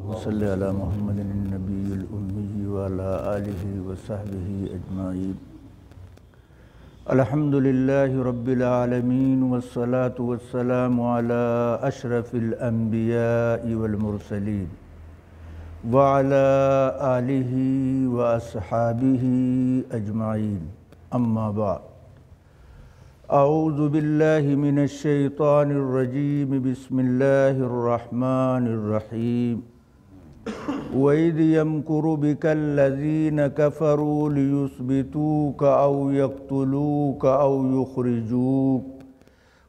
صلی علی محمد النبی الأمی وعلی آلہ وصحبہ اجمعین۔ الحمدللہ رب العالمین والصلاة والسلام علی اشرف الانبیاء والمرسلین وعلی آلہ واصحابہ اجمعین، اما بعد۔ اعوذ باللہ من الشیطان الرجیم، بسم اللہ الرحمن الرحیم۔ وَإِذْ يَمْكُرُ بِكَ الَّذِينَ كَفَرُوا لِيُثْبِتُوكَ أَوْ يَقْتُلُوكَ أَوْ يُخْرِجُوكَ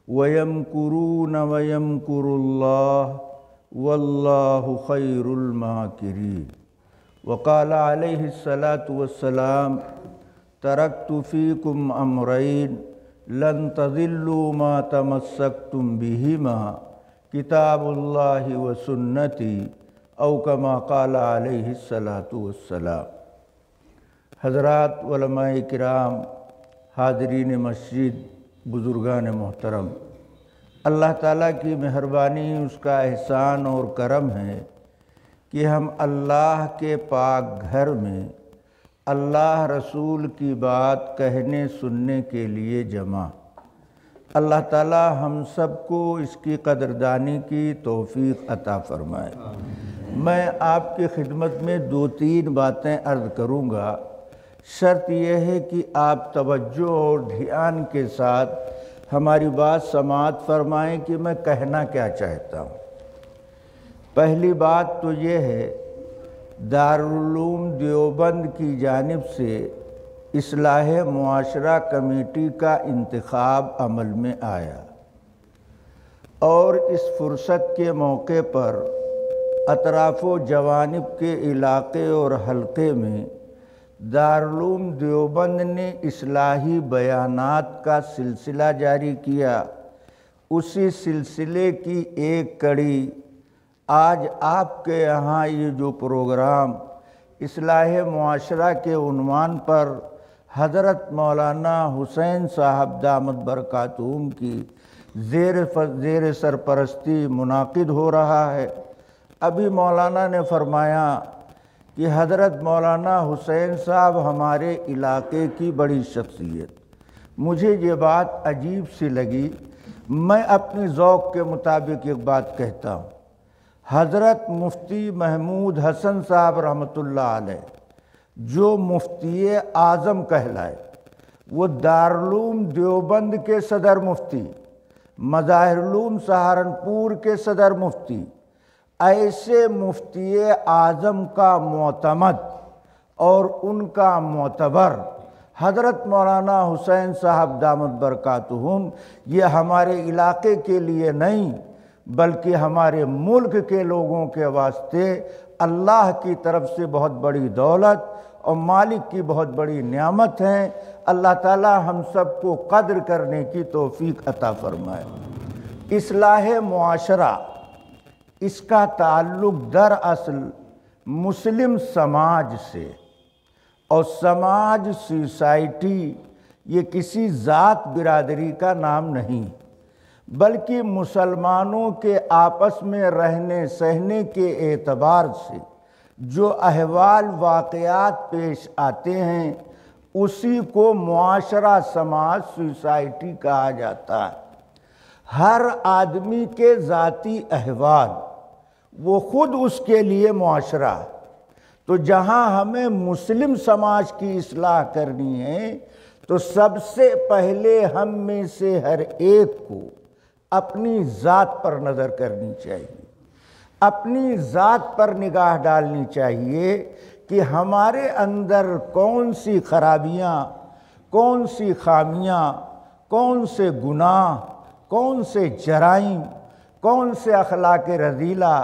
وَيَمْكُرُونَ وَيَمْكُرُ اللَّهُ وَاللَّهُ خَيْرُ الْمَاكِرِينَ۔ وقال علیہ الصلاة والسلام: ترکت فیکم امرین لن تضلوا ما تمسکتم بہما کتاب اللہ وسنتی او کما قال علیہ الصلاة والسلام۔ حضرات علماء کرام، حاضرین مسجد، بزرگان محترم، اللہ تعالیٰ کی مہربانی، اس کا احسان اور کرم ہے کہ ہم اللہ کے پاک گھر میں اللہ رسول کی بات کہنے سننے کے لیے جمع۔ اللہ تعالیٰ ہم سب کو اس کی قدردانی کی توفیق عطا فرمائے۔ میں آپ کی خدمت میں 2-3 باتیں عرض کروں گا، شرط یہ ہے کہ آپ توجہ اور دھیان کے ساتھ ہماری بات سماعت فرمائیں کہ میں کہنا کیا چاہتا ہوں۔ پہلی بات تو یہ ہے، دارالعلوم دیوبند کی جانب سے اصلاح معاشرہ کمیٹی کا انتخاب عمل میں آیا، اور اس فرصت کے موقع پر اطراف و جوانب کے علاقے اور حلقے میں دارالعلوم دیوبند نے اصلاحی بیانات کا سلسلہ جاری کیا۔ اسی سلسلے کی ایک کڑی آج آپ کے یہاں یہ جو پروگرام اصلاح معاشرہ کے عنوان پر حضرت مولانا حسین صاحب دامت برکاتہم کی زیر سرپرستی منعقد ہو رہا ہے۔ ابھی مولانا نے فرمایا کہ حضرت مولانا حسین صاحب ہمارے علاقے کی بڑی شخصیت۔ مجھے یہ بات عجیب سی لگی، میں اپنی ذوق کے مطابق ایک بات کہتا ہوں۔ حضرت مفتی محمود حسن صاحب رحمۃ اللہ علیہ، جو مفتی اعظم کہلائے، وہ دارالعلوم دیوبند کے صدر مفتی، مظاہر علوم سہارنپور کے صدر مفتی، ایسے مفتی اعظم کا معتمد اور ان کا معتبر حضرت مولانا حسین صاحب دامت برکاتہم، یہ ہمارے علاقے کے لیے نہیں بلکہ ہمارے ملک کے لوگوں کے واسطے اللہ کی طرف سے بہت بڑی دولت اور مالک کی بہت بڑی نعمت ہیں۔ اللہ تعالی ہم سب کو قدر کرنے کی توفیق عطا فرمائے۔ اصلاح معاشرہ، اس کا تعلق دراصل مسلم سماج سے، اور سماج سوسائٹی یہ کسی ذات برادری کا نام نہیں بلکہ مسلمانوں کے آپس میں رہنے سہنے کے اعتبار سے جو احوال واقعات پیش آتے ہیں اسی کو معاشرہ، سماج، سوسائٹی کہا جاتا ہے۔ ہر آدمی کے ذاتی احوال وہ خود اس کے لیے معاشرہ ہے۔ تو جہاں ہمیں مسلم سماج کی اصلاح کرنی ہے تو سب سے پہلے ہم میں سے ہر ایک کو اپنی ذات پر نظر کرنی چاہیے، اپنی ذات پر نگاہ ڈالنی چاہیے کہ ہمارے اندر کون سی خرابیاں، کون سی خامیاں، کون سے گناہ، کون سے جرائم، کون سے اخلاق رذیلہ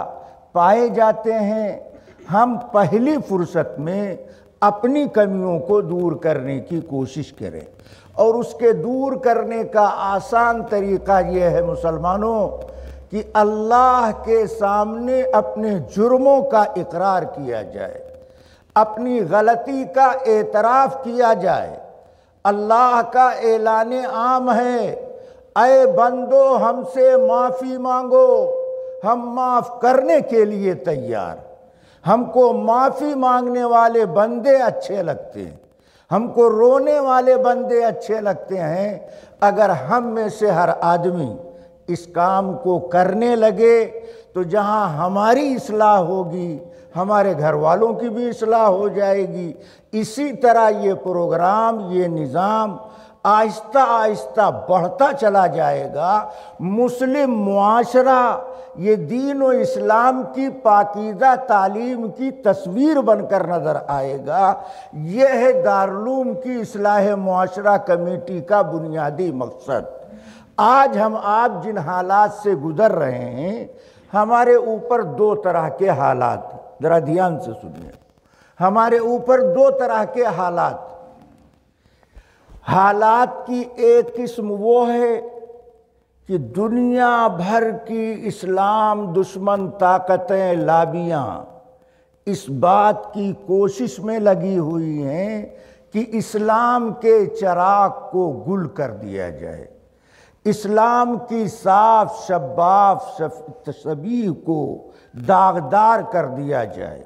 پائے جاتے ہیں۔ ہم پہلی فرصت میں اپنی کمیوں کو دور کرنے کی کوشش کریں، اور اس کے دور کرنے کا آسان طریقہ یہ ہے مسلمانوں کہ اللہ کے سامنے اپنے جرموں کا اقرار کیا جائے، اپنی غلطی کا اعتراف کیا جائے۔ اللہ کا اعلان عام ہے، اے بندو ہم سے معافی مانگو، ہم معاف کرنے کے لیے تیار۔ ہم کو معافی مانگنے والے بندے اچھے لگتے ہیں، ہم کو رونے والے بندے اچھے لگتے ہیں۔ اگر ہم میں سے ہر آدمی اس کام کو کرنے لگے تو جہاں ہماری اصلاح ہوگی ہمارے گھر والوں کی بھی اصلاح ہو جائے گی۔ اسی طرح یہ پروگرام، یہ نظام آہستہ آہستہ بڑھتا چلا جائے گا۔ مسلم معاشرہ یہ دین و اسلام کی پاکیزہ تعلیم کی تصویر بن کر نظر آئے گا۔ یہ ہے دارالعلوم کی اصلاح معاشرہ کمیٹی کا بنیادی مقصد۔ آج ہم آپ جن حالات سے گزر رہے ہیں، ہمارے اوپر دو طرح کے حالات، ذرا دھیان سے سنیے، ہمارے اوپر دو طرح کے حالات کی ایک قسم وہ ہے کہ دنیا بھر کی اسلام دشمن طاقتیں، لابیاں اس بات کی کوشش میں لگی ہوئی ہیں کہ اسلام کے چراغ کو گل کر دیا جائے، اسلام کی صاف شفاف شبیہ کو داغدار کر دیا جائے،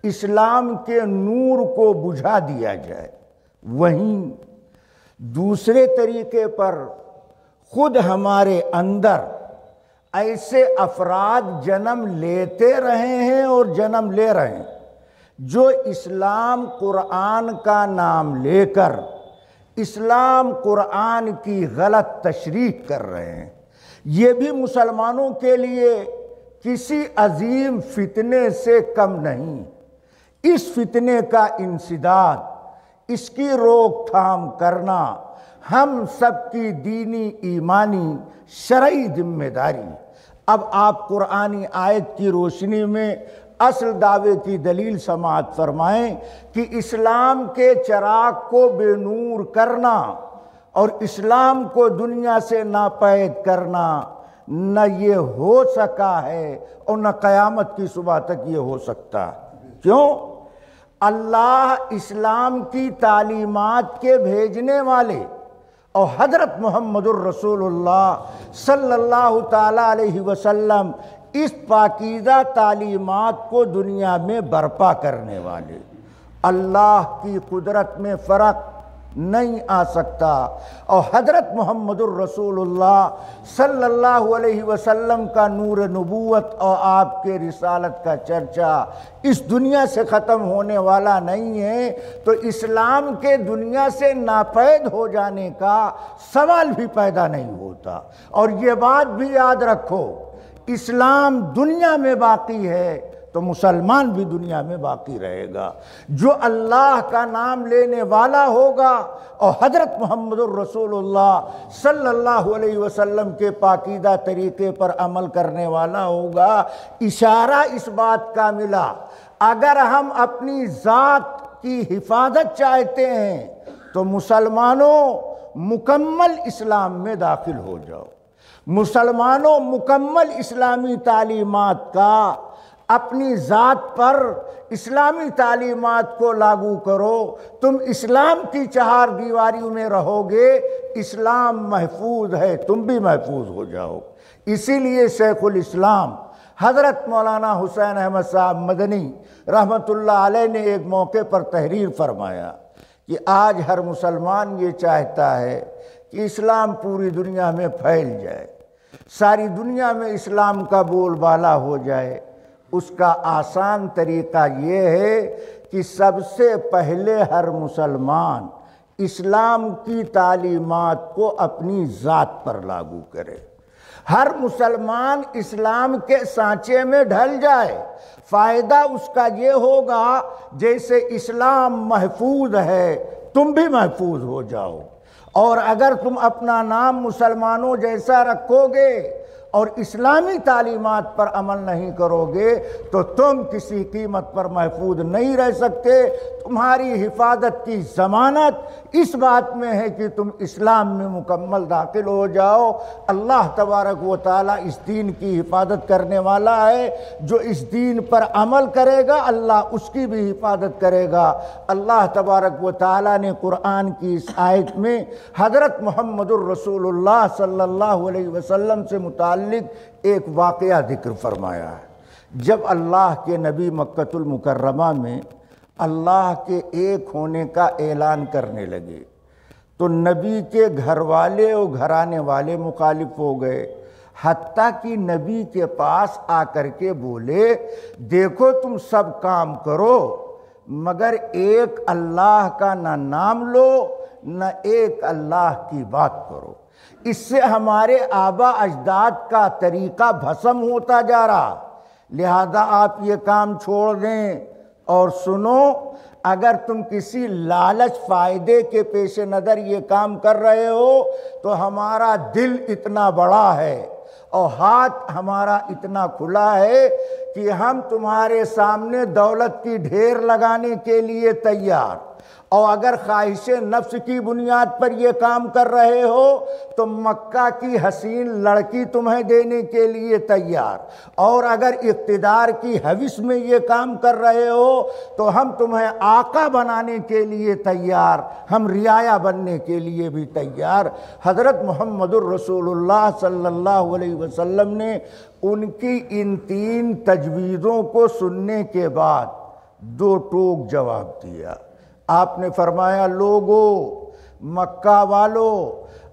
اسلام کے نور کو بجھا دیا جائے۔ وہیں دوسرے طریقے پر خود ہمارے اندر ایسے افراد جنم لیتے رہے ہیں اور جنم لے رہے ہیں جو اسلام قرآن کا نام لے کر اسلام قرآن کی غلط تشریح کر رہے ہیں۔ یہ بھی مسلمانوں کے لیے کسی عظیم فتنے سے کم نہیں۔ اس فتنے کا انسداد، اس کی روک تھام کرنا ہم سب کی دینی، ایمانی، شرعی ذمہ داری۔ اب آپ قرآنی آیت کی روشنی میں اصل دعوے کی دلیل سماعت فرمائیں کہ اسلام کے چراغ کو بے نور کرنا اور اسلام کو دنیا سے ناپید کرنا نہ یہ ہو سکا ہے اور نہ قیامت کی صبح تک یہ ہو سکتا۔ کیوں؟ اللہ اسلام کی تعلیمات کے بھیجنے والے اور حضرت محمد الرسول اللہ صلی اللہ تعالیٰ علیہ وسلم اس پاکیزہ تعلیمات کو دنیا میں برپا کرنے والے۔ اللہ کی قدرت میں فرق نہیں آ سکتا، اور حضرت محمد الرسول اللہ صلی اللہ علیہ وسلم کا نور نبوت اور آپ کے رسالت کا چرچا اس دنیا سے ختم ہونے والا نہیں ہے، تو اسلام کے دنیا سے ناپید ہو جانے کا سوال بھی پیدا نہیں ہوتا۔ اور یہ بات بھی یاد رکھو، اسلام دنیا میں باقی ہے تو مسلمان بھی دنیا میں باقی رہے گا۔ جو اللہ کا نام لینے والا ہوگا اور حضرت محمد الرسول اللہ صلی اللہ علیہ وسلم کے پاکیزہ طریقے پر عمل کرنے والا ہوگا۔ اشارہ اس بات کا ملا، اگر ہم اپنی ذات کی حفاظت چاہتے ہیں تو مسلمانوں مکمل اسلام میں داخل ہو جاؤ، مسلمانوں مکمل اسلامی تعلیمات کا اپنی ذات پر اسلامی تعلیمات کو لاگو کرو۔ تم اسلام کی چہار دیواریوں میں رہو گے، اسلام محفوظ ہے، تم بھی محفوظ ہو جاؤ۔ اسی لیے شیخ الاسلام حضرت مولانا حسین احمد صاحب مدنی رحمۃ اللہ علیہ نے ایک موقع پر تحریر فرمایا کہ آج ہر مسلمان یہ چاہتا ہے کہ اسلام پوری دنیا میں پھیل جائے، ساری دنیا میں اسلام کا بول بالا ہو جائے۔ اس کا آسان طریقہ یہ ہے کہ سب سے پہلے ہر مسلمان اسلام کی تعلیمات کو اپنی ذات پر لاگو کرے، ہر مسلمان اسلام کے سانچے میں ڈھل جائے۔ فائدہ اس کا یہ ہوگا جیسے اسلام محفوظ ہے تم بھی محفوظ ہو جاؤ، اور اگر تم اپنا نام مسلمانوں جیسا رکھو گے اور اسلامی تعلیمات پر عمل نہیں کرو گے تو تم کسی قیمت پر محفوظ نہیں رہ سکتے۔ تمہاری حفاظت کی ضمانت اس بات میں ہے کہ تم اسلام میں مکمل داخل ہو جاؤ۔ اللہ تبارک و تعالیٰ اس دین کی حفاظت کرنے والا ہے، جو اس دین پر عمل کرے گا اللہ اس کی بھی حفاظت کرے گا۔ اللہ تبارک و تعالیٰ نے قرآن کی اس آیت میں حضرت محمد الرسول اللہ صلی اللہ علیہ وسلم سے متعلق ایک واقعہ ذکر فرمایا ہے، جب اللہ کے نبی مکۃ المکرمہ میں اللہ کے ایک ہونے کا اعلان کرنے لگے تو نبی کے گھر والے اور گھرانے والے مخالف ہو گئے، حتیٰ کہ نبی کے پاس آ کر کے بولے دیکھو تم سب کام کرو مگر ایک اللہ کا نہ نام لو نہ ایک اللہ کی بات کرو، اس سے ہمارے آبا اجداد کا طریقہ بھسم ہوتا جا رہا، لہذا آپ یہ کام چھوڑ دیں۔ اور سنو، اگر تم کسی لالچ فائدے کے پیش نظر یہ کام کر رہے ہو تو ہمارا دل اتنا بڑا ہے اور ہاتھ ہمارا اتنا کھلا ہے کہ ہم تمہارے سامنے دولت کی ڈھیر لگانے کے لیے تیار، اور اگر خواہش نفس کی بنیاد پر یہ کام کر رہے ہو تو مکہ کی حسین لڑکی تمہیں دینے کے لیے تیار، اور اگر اقتدار کی ہوس میں یہ کام کر رہے ہو تو ہم تمہیں آقا بنانے کے لیے تیار، ہم رعایا بننے کے لیے بھی تیار۔ حضرت محمد الرسول اللہ صلی اللہ علیہ وسلم نے ان کی ان تین تجویزوں کو سننے کے بعد دو ٹوک جواب دیا۔ آپ نے فرمایا لوگو، مکہ والو،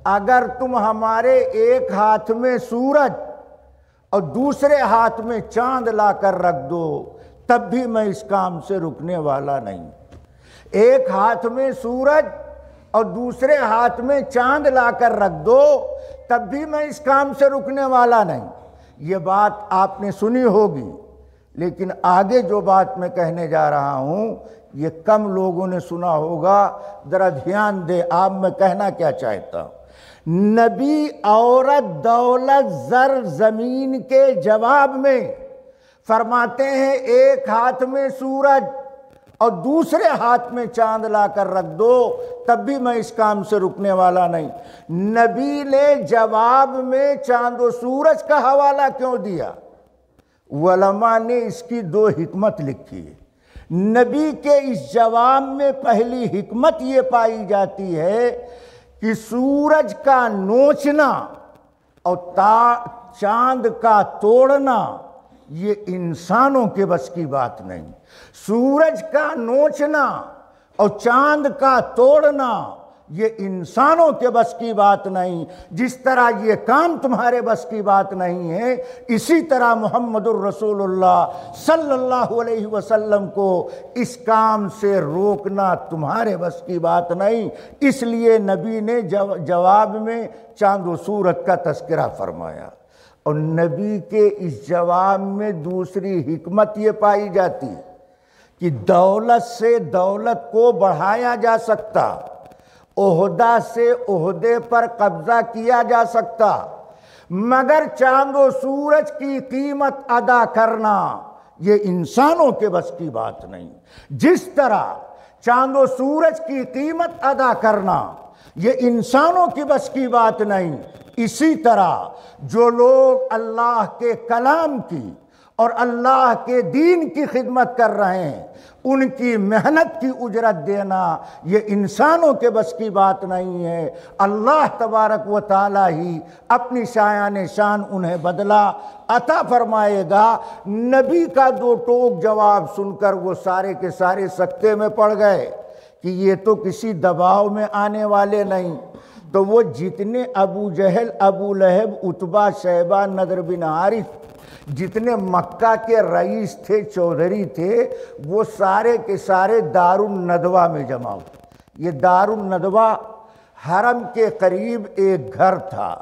اگر تم ہمارے ایک ہاتھ میں سورج اور دوسرے ہاتھ میں چاند لا کر رکھ دو تب بھی میں اس کام سے رکنے والا نہیں۔ ایک ہاتھ میں سورج اور دوسرے ہاتھ میں چاند لا کر رکھ دو تب بھی میں اس کام سے رکنے والا نہیں۔ یہ بات آپ نے سنی ہوگی، لیکن آگے جو بات میں کہنے جا رہا ہوں یہ کم لوگوں نے سنا ہوگا، ذرا دھیان دے آپ میں کہنا کیا چاہتا ہوں۔ نبی عورت دولت زر زمین کے جواب میں فرماتے ہیں ایک ہاتھ میں سورج اور دوسرے ہاتھ میں چاند لا کر رکھ دو تب بھی میں اس کام سے رکنے والا نہیں۔ نبی نے جواب میں چاند و سورج کا حوالہ کیوں دیا؟ علماء نے اس کی دو حکمت لکھی ہے۔ نبی کے اس جواب میں پہلی حکمت یہ پائی جاتی ہے کہ سورج کا نوچنا اور چاند کا توڑنا یہ انسانوں کے بس کی بات نہیں۔ سورج کا نوچنا اور چاند کا توڑنا یہ انسانوں کے بس کی بات نہیں۔ جس طرح یہ کام تمہارے بس کی بات نہیں ہے، اسی طرح محمد الرسول اللہ صلی اللہ علیہ وسلم کو اس کام سے روکنا تمہارے بس کی بات نہیں۔ اس لیے نبی نے جواب میں چاند و سورج کا تذکرہ فرمایا، اور نبی کے اس جواب میں دوسری حکمت یہ پائی جاتی کہ دولت سے دولت کو بڑھایا جا سکتا، عہدہ سے عہدے پر قبضہ کیا جا سکتا، مگر چاند و سورج کی قیمت ادا کرنا یہ انسانوں کے بس کی بات نہیں۔ جس طرح چاند و سورج کی قیمت ادا کرنا یہ انسانوں کی بس کی بات نہیں، اسی طرح جو لوگ اللہ کے کلام کی اور اللہ کے دین کی خدمت کر رہے ہیں ان کی محنت کی اجرت دینا یہ انسانوں کے بس کی بات نہیں ہے۔ اللہ تبارک و تعالی ہی اپنی شایان شان انہیں بدلہ عطا فرمائے گا۔ نبی کا دو ٹوک جواب سن کر وہ سارے کے سارے سکتے میں پڑ گئے کہ یہ تو کسی دباؤ میں آنے والے نہیں۔ تو وہ جتنے ابو جہل، ابو لہب، عتبہ، شیبہ، نضر بن حارث جتنے مکہ کے رئیس تھے، چودھری تھے، وہ سارے کے سارے دار الندوہ میں جمع ہوئے۔ یہ دار الندوہ حرم کے قریب ایک گھر تھا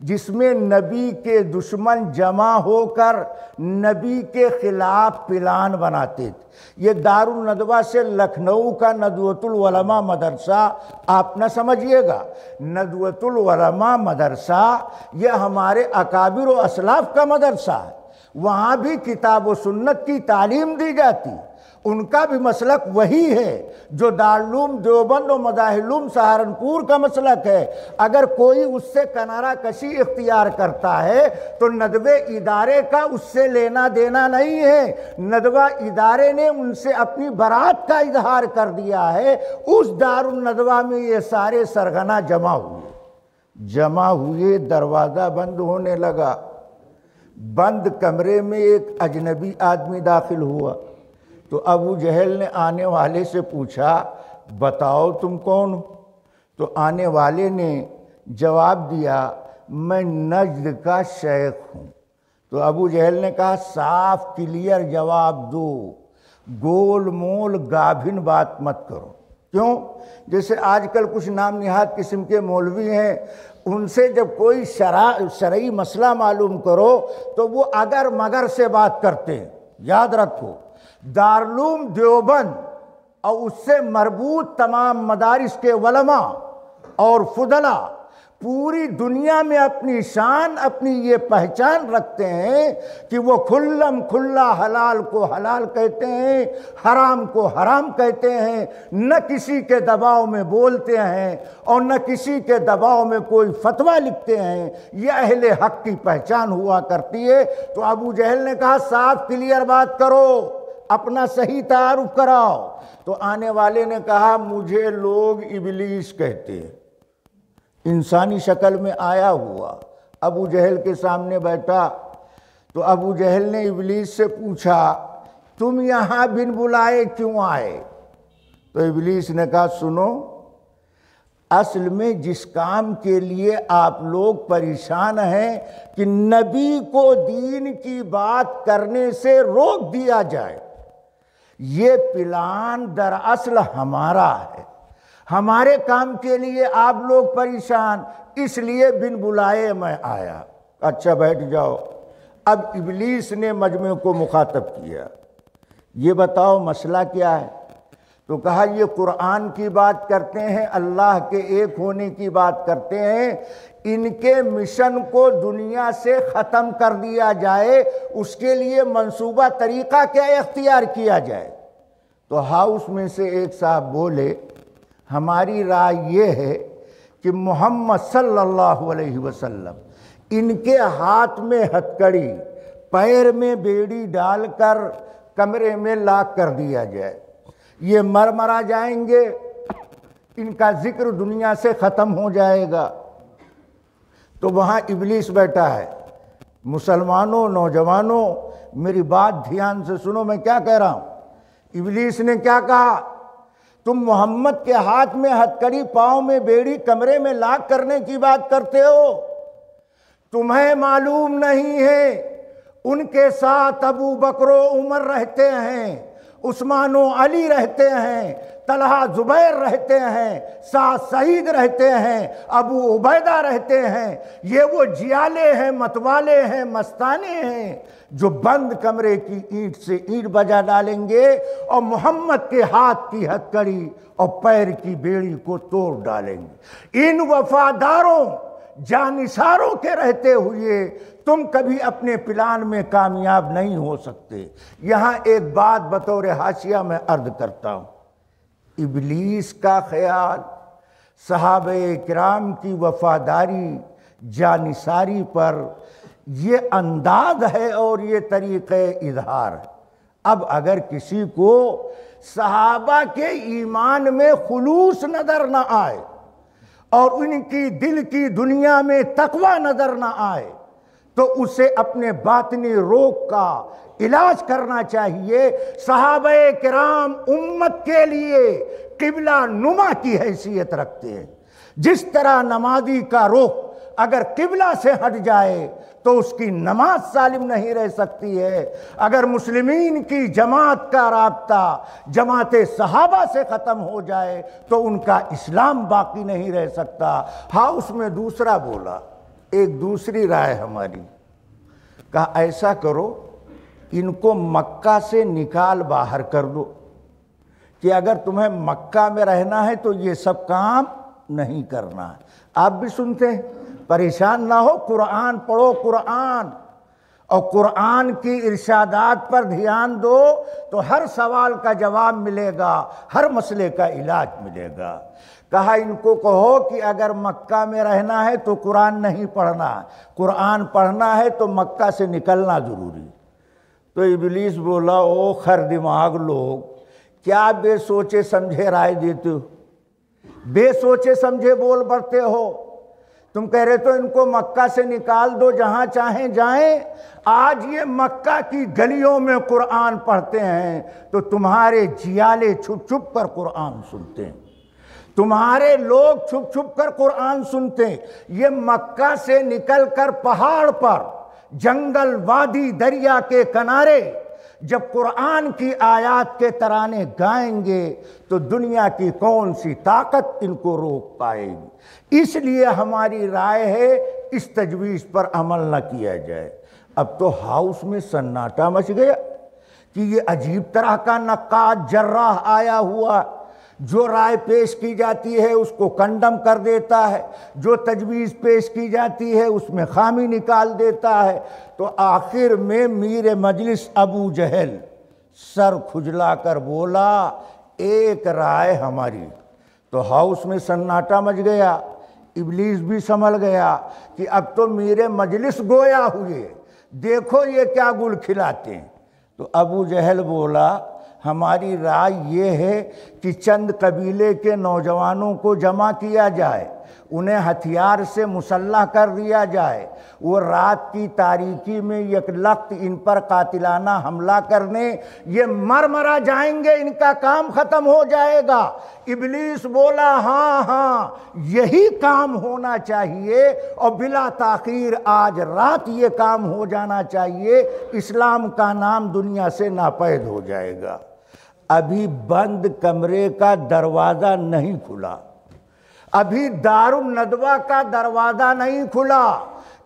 جس میں نبی کے دشمن جمع ہو کر نبی کے خلاف پلان بناتے تھے۔ یہ دار الندوہ سے لکھنؤ کا ندوۃ العلماء مدرسہ آپ نہ سمجھیے گا۔ ندوۃ العلماء مدرسہ یہ ہمارے اکابر و اسلاف کا مدرسہ ہے، وہاں بھی کتاب و سنت کی تعلیم دی جاتی، ان کا بھی مسلک وہی ہے جو دارالعلوم دیوبند و مظاہرالعلوم سہارنپور کا مسلک ہے۔ اگر کوئی اس سے کنارہ کشی اختیار کرتا ہے تو ندوہ ادارے کا اس سے لینا دینا نہیں ہے، ندوہ ادارے نے ان سے اپنی برات کا اظہار کر دیا ہے۔ اس دار الندوہ میں یہ سارے سرغنہ جمع ہوئے، دروازہ بند ہونے لگا۔ بند کمرے میں ایک اجنبی آدمی داخل ہوا تو ابو جہل نے آنے والے سے پوچھا بتاؤ تم کون ہو؟ تو آنے والے نے جواب دیا میں نجد کا شیخ ہوں۔ تو ابو جہل نے کہا صاف کلیئر جواب دو، گول مول گابھن بات مت کرو۔ کیوں؟ جیسے آج کل کچھ نام نہاد قسم کے مولوی ہیں، ان سے جب کوئی شرعی مسئلہ معلوم کرو تو وہ اگر مگر سے بات کرتے ہیں۔ یاد رکھو دارالعلوم دیوبند اور اس سے مربوط تمام مدارس کے علماء اور فضلاء پوری دنیا میں اپنی شان، اپنی یہ پہچان رکھتے ہیں کہ وہ کھلم کھلا حلال کو حلال کہتے ہیں، حرام کو حرام کہتے ہیں، نہ کسی کے دباؤ میں بولتے ہیں اور نہ کسی کے دباؤ میں کوئی فتویٰ لکھتے ہیں۔ یہ اہل حق کی پہچان ہوا کرتی ہے۔ تو ابو جہل نے کہا صاف کلیئر بات کرو، اپنا صحیح تعارف کراؤ۔ تو آنے والے نے کہا مجھے لوگ ابلیس کہتے ہیں، انسانی شکل میں آیا ہوا ابو جہل کے سامنے بیٹھا۔ تو ابو جہل نے ابلیس سے پوچھا تم یہاں بن بلائے کیوں آئے؟ تو ابلیس نے کہا سنو، اصل میں جس کام کے لیے آپ لوگ پریشان ہیں کہ نبی کو دین کی بات کرنے سے روک دیا جائے، یہ پلان دراصل ہمارا ہے، ہمارے کام کے لیے آپ لوگ پریشان، اس لیے بن بلائے میں آیا۔ اچھا بیٹھ جاؤ۔ اب ابلیس نے مجمع کو مخاطب کیا، یہ بتاؤ مسئلہ کیا ہے؟ تو کہا یہ قرآن کی بات کرتے ہیں، اللہ کے ایک ہونے کی بات کرتے ہیں، ان کے مشن کو دنیا سے ختم کر دیا جائے، اس کے لیے منصوبہ طریقہ کیا اختیار کیا جائے۔ تو ہاؤس میں سے ایک صاحب بولے ہماری رائے یہ ہے کہ محمد صلی اللہ علیہ وسلم ان کے ہاتھ میں ہتھکڑی، پیر میں بیڑی ڈال کر کمرے میں لاک کر دیا جائے، یہ مرا جائیں گے، ان کا ذکر دنیا سے ختم ہو جائے گا۔ تو وہاں ابلیس بیٹھا ہے۔ مسلمانوں، نوجوانوں میری بات دھیان سے سنو، میں کیا کہہ رہا ہوں۔ ابلیس نے کیا کہا؟ تم محمد کے ہاتھ میں ہتھکڑی، پاؤں میں بیڑی، کمرے میں لاک کرنے کی بات کرتے ہو؟ تمہیں معلوم نہیں ہے ان کے ساتھ ابو بکر و عمر رہتے ہیں، عثمان و علی رہتے ہیں، طلحہ زبیر رہتے ہیں، سعد سعید رہتے ہیں، ابو عبیدہ رہتے ہیں۔ یہ وہ جیالے ہیں، متوالے ہیں، مستانے ہیں جو بند کمرے کی اینٹ سے اینٹ بجا ڈالیں گے اور محمد کے ہاتھ کی ہتھکڑی اور پیر کی بیڑی کو توڑ ڈالیں گے۔ ان وفاداروں، جانثاروں کے رہتے ہوئے تم کبھی اپنے پلان میں کامیاب نہیں ہو سکتے۔ یہاں ایک بات بطور حاشیہ میں عرض کرتا ہوں، ابلیس کا خیال صحابہ کرام کی وفاداری، جانثاری پر یہ انداز ہے اور یہ طریقہ اظہار ہے۔ اب اگر کسی کو صحابہ کے ایمان میں خلوص نظر نہ آئے اور ان کی دل کی دنیا میں تقوی نظر نہ آئے تو اسے اپنے باطنی روگ کا علاج کرنا چاہیے۔ صحابہ کرام امت کے لیے قبلہ نما کی حیثیت رکھتے ہیں۔ جس طرح نمازی کا رخ اگر قبلہ سے ہٹ جائے تو اس کی نماز سالم نہیں رہ سکتی ہے، اگر مسلمین کی جماعت کا رابطہ جماعت صحابہ سے ختم ہو جائے تو ان کا اسلام باقی نہیں رہ سکتا۔ ہاں اس میں دوسرا بولا، ایک دوسری رائے ہماری، کہا ایسا کرو ان کو مکہ سے نکال باہر کر دو کہ اگر تمہیں مکہ میں رہنا ہے تو یہ سب کام نہیں کرنا ہے۔ آپ بھی سنتے ہیں، پریشان نہ ہو، قرآن پڑھو، قرآن اور قرآن کی ارشادات پر دھیان دو تو ہر سوال کا جواب ملے گا، ہر مسئلے کا علاج ملے گا۔ کہا ان کو کہو کہ اگر مکہ میں رہنا ہے تو قرآن نہیں پڑھنا، قرآن پڑھنا ہے تو مکہ سے نکلنا ضروری۔ تو ابلیس بولا او خر دماغ لوگ، کیا بے سوچے سمجھے رائے دیتے ہو، بے سوچے سمجھے بول پڑتے ہو؟ تم کہہ رہے تو ان کو مکہ سے نکال دو، جہاں چاہیں جائیں۔ آج یہ مکہ کی گلیوں میں قرآن پڑھتے ہیں تو تمہارے جیالے چھپ چھپ کر قرآن سنتے ہیں، تمہارے لوگ چھپ چھپ کر قرآن سنتے ہیں۔ یہ مکہ سے نکل کر پہاڑ پر، جنگل، وادی، دریا کے کنارے جب قرآن کی آیات کے ترانے گائیں گے تو دنیا کی کون سی طاقت ان کو روک پائے گی؟ اس لیے ہماری رائے ہے اس تجویز پر عمل نہ کیا جائے۔ اب تو ہاؤس میں سناٹا مچ گیا کہ یہ عجیب طرح کا نقاد جراح آیا ہوا، جو رائے پیش کی جاتی ہے اس کو کنڈم کر دیتا ہے، جو تجویز پیش کی جاتی ہے اس میں خامی نکال دیتا ہے۔ تو آخر میں میر مجلس ابو جہل سر کھجلا کر بولا ایک رائے ہماری، تو ہاؤس میں سناٹا مچ گیا۔ ابلیس بھی سنبھل گیا کہ اب تو میر مجلس گویا ہوئے، دیکھو یہ کیا گل کھلاتے ہیں۔ تو ابو جہل بولا ہماری رائے یہ ہے کہ چند قبیلے کے نوجوانوں کو جمع کیا جائے، انہیں ہتھیار سے مسلح کر دیا جائے، وہ رات کی تاریکی میں یک لخت ان پر قاتلانہ حملہ کرنے، یہ مر مرا جائیں گے، ان کا کام ختم ہو جائے گا۔ ابلیس بولا ہاں ہاں یہی کام ہونا چاہیے اور بلا تاخیر آج رات یہ کام ہو جانا چاہیے، اسلام کا نام دنیا سے ناپید ہو جائے گا۔ ابھی بند کمرے کا دروازہ نہیں کھلا، ابھی دار الندوہ کا دروازہ نہیں کھلا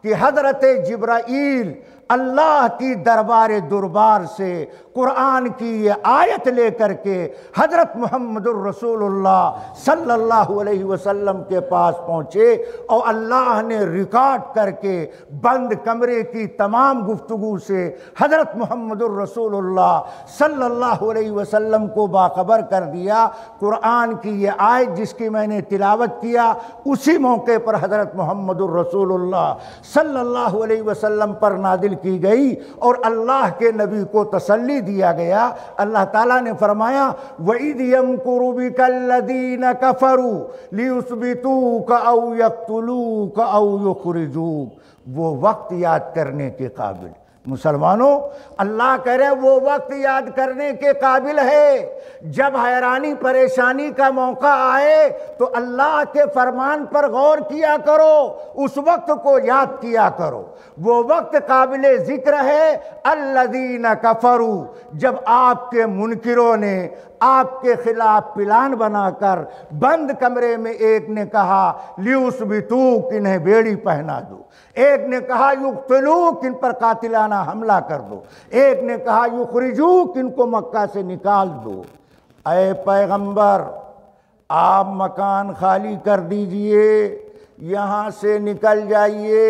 کہ حضرت جبرائیل اللہ کی دربار سے قرآن کی یہ آیت لے کر کے حضرت محمد الرسول اللہ صلی اللہ علیہ وسلم کے پاس پہنچے، اور اللہ نے ریکارڈ کر کے بند کمرے کی تمام گفتگو سے حضرت محمد الرسول اللہ صلی اللہ علیہ وسلم کو باخبر کر دیا۔ قرآن کی یہ آیت جس کی میں نے تلاوت کیا اسی موقع پر حضرت محمد الرسول اللہ صلی اللہ علیہ وسلم پر نازل کی گئی اور اللہ کے نبی کو تسلی دیا گیا۔ اللہ تعالیٰ نے فرمایا وَإِذْ يَمْكُرُ بِكَ الَّذِينَ كَفَرُوا لِيُثْبِتُوكَ أَوْ يَقْتُلُوكَ أَوْ يُخْرِجُوكَ، وہ وقت یاد کرنے کے قابل۔ مسلمانوں، اللہ کہہ رہے وہ وقت یاد کرنے کے قابل ہے جب حیرانی پریشانی کا موقع آئے تو اللہ کے فرمان پر غور کیا کرو، اس وقت کو یاد کیا کرو۔ وہ وقت قابل ذکر ہے الذین کفروا، جب آپ کے منکروں نے آپ کے خلاف پلان بنا کر بند کمرے میں ایک نے کہا لیثبتوک، انہیں بیڑی پہنا دو، ایک نے کہا یقتلوک، ان پر قاتلانہ حملہ کر دو، ایک نے کہا یخرجوک، ان کو مکہ سے نکال دو۔ اے پیغمبر آپ مکان خالی کر دیجئے، یہاں سے نکل جائیے۔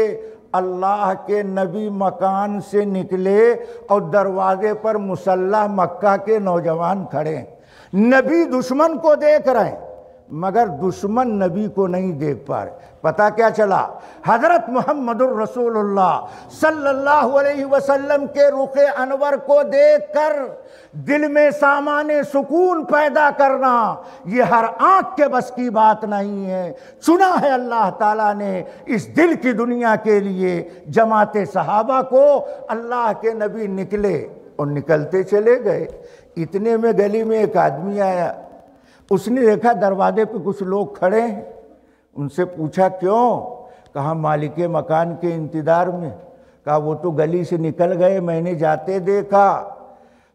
اللہ کے نبی مکان سے نکلے اور دروازے پر مسلح مکہ کے نوجوان کھڑے ہیں، نبی دشمن کو دیکھ رہے ہیں مگر دشمن نبی کو نہیں دیکھ پا رہے۔ پتہ کیا چلا؟ حضرت محمد الرسول اللہ صلی اللہ علیہ وسلم کے رخ انور کو دیکھ کر دل میں سامان سکون پیدا کرنا یہ ہر آنکھ کے بس کی بات نہیں ہے۔ چنا ہے اللہ تعالیٰ نے اس دل کی دنیا کے لیے جماعت صحابہ کو۔ اللہ کے نبی نکلے اور نکلتے چلے گئے، اتنے میں گلی میں ایک آدمی آیا، اس نے دیکھا دروازے پہ کچھ لوگ کھڑے ہیں، ان سے پوچھا کیوں؟ کہا مالک مکان کے انتظار میں۔ کہا وہ تو گلی سے نکل گئے، میں نے جاتے دیکھا۔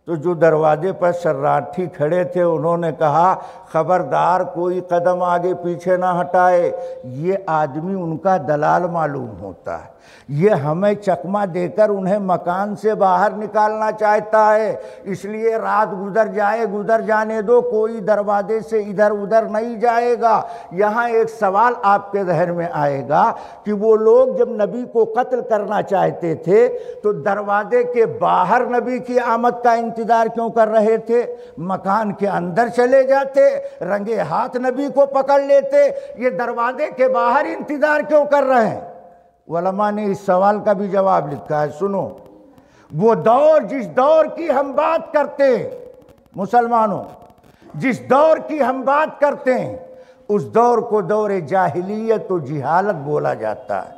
تو جو دروازے پر شراٹھی کھڑے تھے انہوں نے کہا خبردار کوئی قدم آگے پیچھے نہ ہٹائے، یہ آدمی ان کا دلال معلوم ہوتا ہے، یہ ہمیں چکمہ دے کر انہیں مکان سے باہر نکالنا چاہتا ہے، اس لیے رات گزر جانے دو، کوئی دروازے سے ادھر ادھر نہیں جائے گا۔ یہاں ایک سوال آپ کے ذہن میں آئے گا کہ وہ لوگ جب نبی کو قتل کرنا چاہتے تھے تو دروازے کے باہر نبی کی آمد کا انتظار کیوں کر رہے تھے؟ مکان کے اندر چلے جاتے، رنگے ہاتھ نبی کو پکڑ لیتے، یہ دروازے کے باہر انتظار کیوں کر رہے ہیں؟ علماء نے اس سوال کا بھی جواب لکھا ہے، سنو۔ وہ دور جس دور کی ہم بات کرتے ہیں، مسلمانوں جس دور کی ہم بات کرتے ہیں، اس دور کو دور جاہلیت و جہالت بولا جاتا ہے۔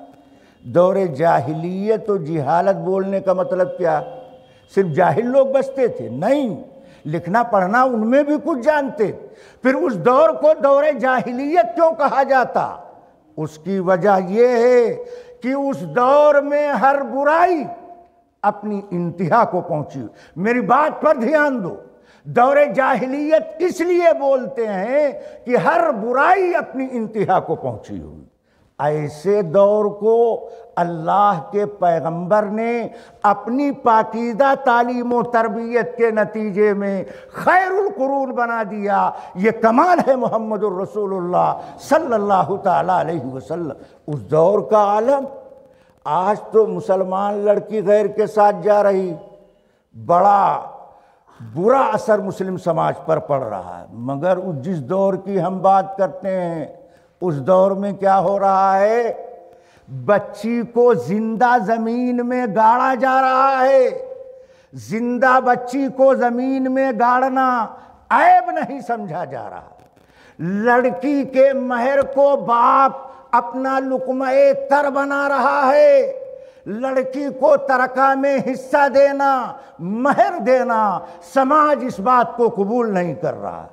دور جاہلیت و جہالت بولنے کا مطلب کیا؟ صرف جاہل لوگ بستے تھے؟ نہیں، لکھنا پڑھنا ان میں بھی کچھ جانتے۔ پھر اس دور کو دور جاہلیت کیوں کہا جاتا؟ اس کی وجہ یہ ہے کہ اس دور میں ہر برائی اپنی انتہا کو پہنچی۔ میری بات پر دھیان دو، دور جاہلیت اس لیے بولتے ہیں کہ ہر برائی اپنی انتہا کو پہنچی ہوئی۔ ایسے دور کو اللہ کے پیغمبر نے اپنی پاکیزہ تعلیم و تربیت کے نتیجے میں خیر القرون بنا دیا۔ یہ کمال ہے محمد الرسول اللہ صلی اللہ تعالیٰ علیہ وسلم۔ اس دور کا عالم، آج تو مسلمان لڑکی غیر کے ساتھ جا رہی، بڑا برا اثر مسلم سماج پر پڑ رہا ہے۔ مگر جس دور کی ہم بات کرتے ہیں، اس دور میں کیا ہو رہا ہے؟ بچی کو زندہ زمین میں گاڑا جا رہا ہے۔ زندہ بچی کو زمین میں گاڑنا عیب نہیں سمجھا جا رہا۔ لڑکی کے مہر کو باپ اپنا لقمہ تر بنا رہا ہے۔ لڑکی کو ترکہ میں حصہ دینا، مہر دینا، سماج اس بات کو قبول نہیں کر رہا۔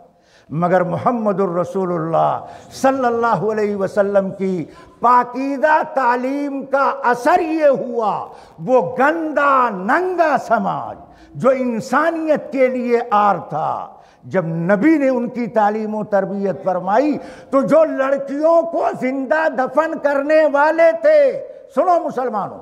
مگر محمد الرسول اللہ صلی اللہ علیہ وسلم کی پاکیزہ تعلیم کا اثر یہ ہوا، وہ گندا ننگا سماج جو انسانیت کے لیے آر تھا، جب نبی نے ان کی تعلیم و تربیت فرمائی تو جو لڑکیوں کو زندہ دفن کرنے والے تھے، سنو مسلمانوں،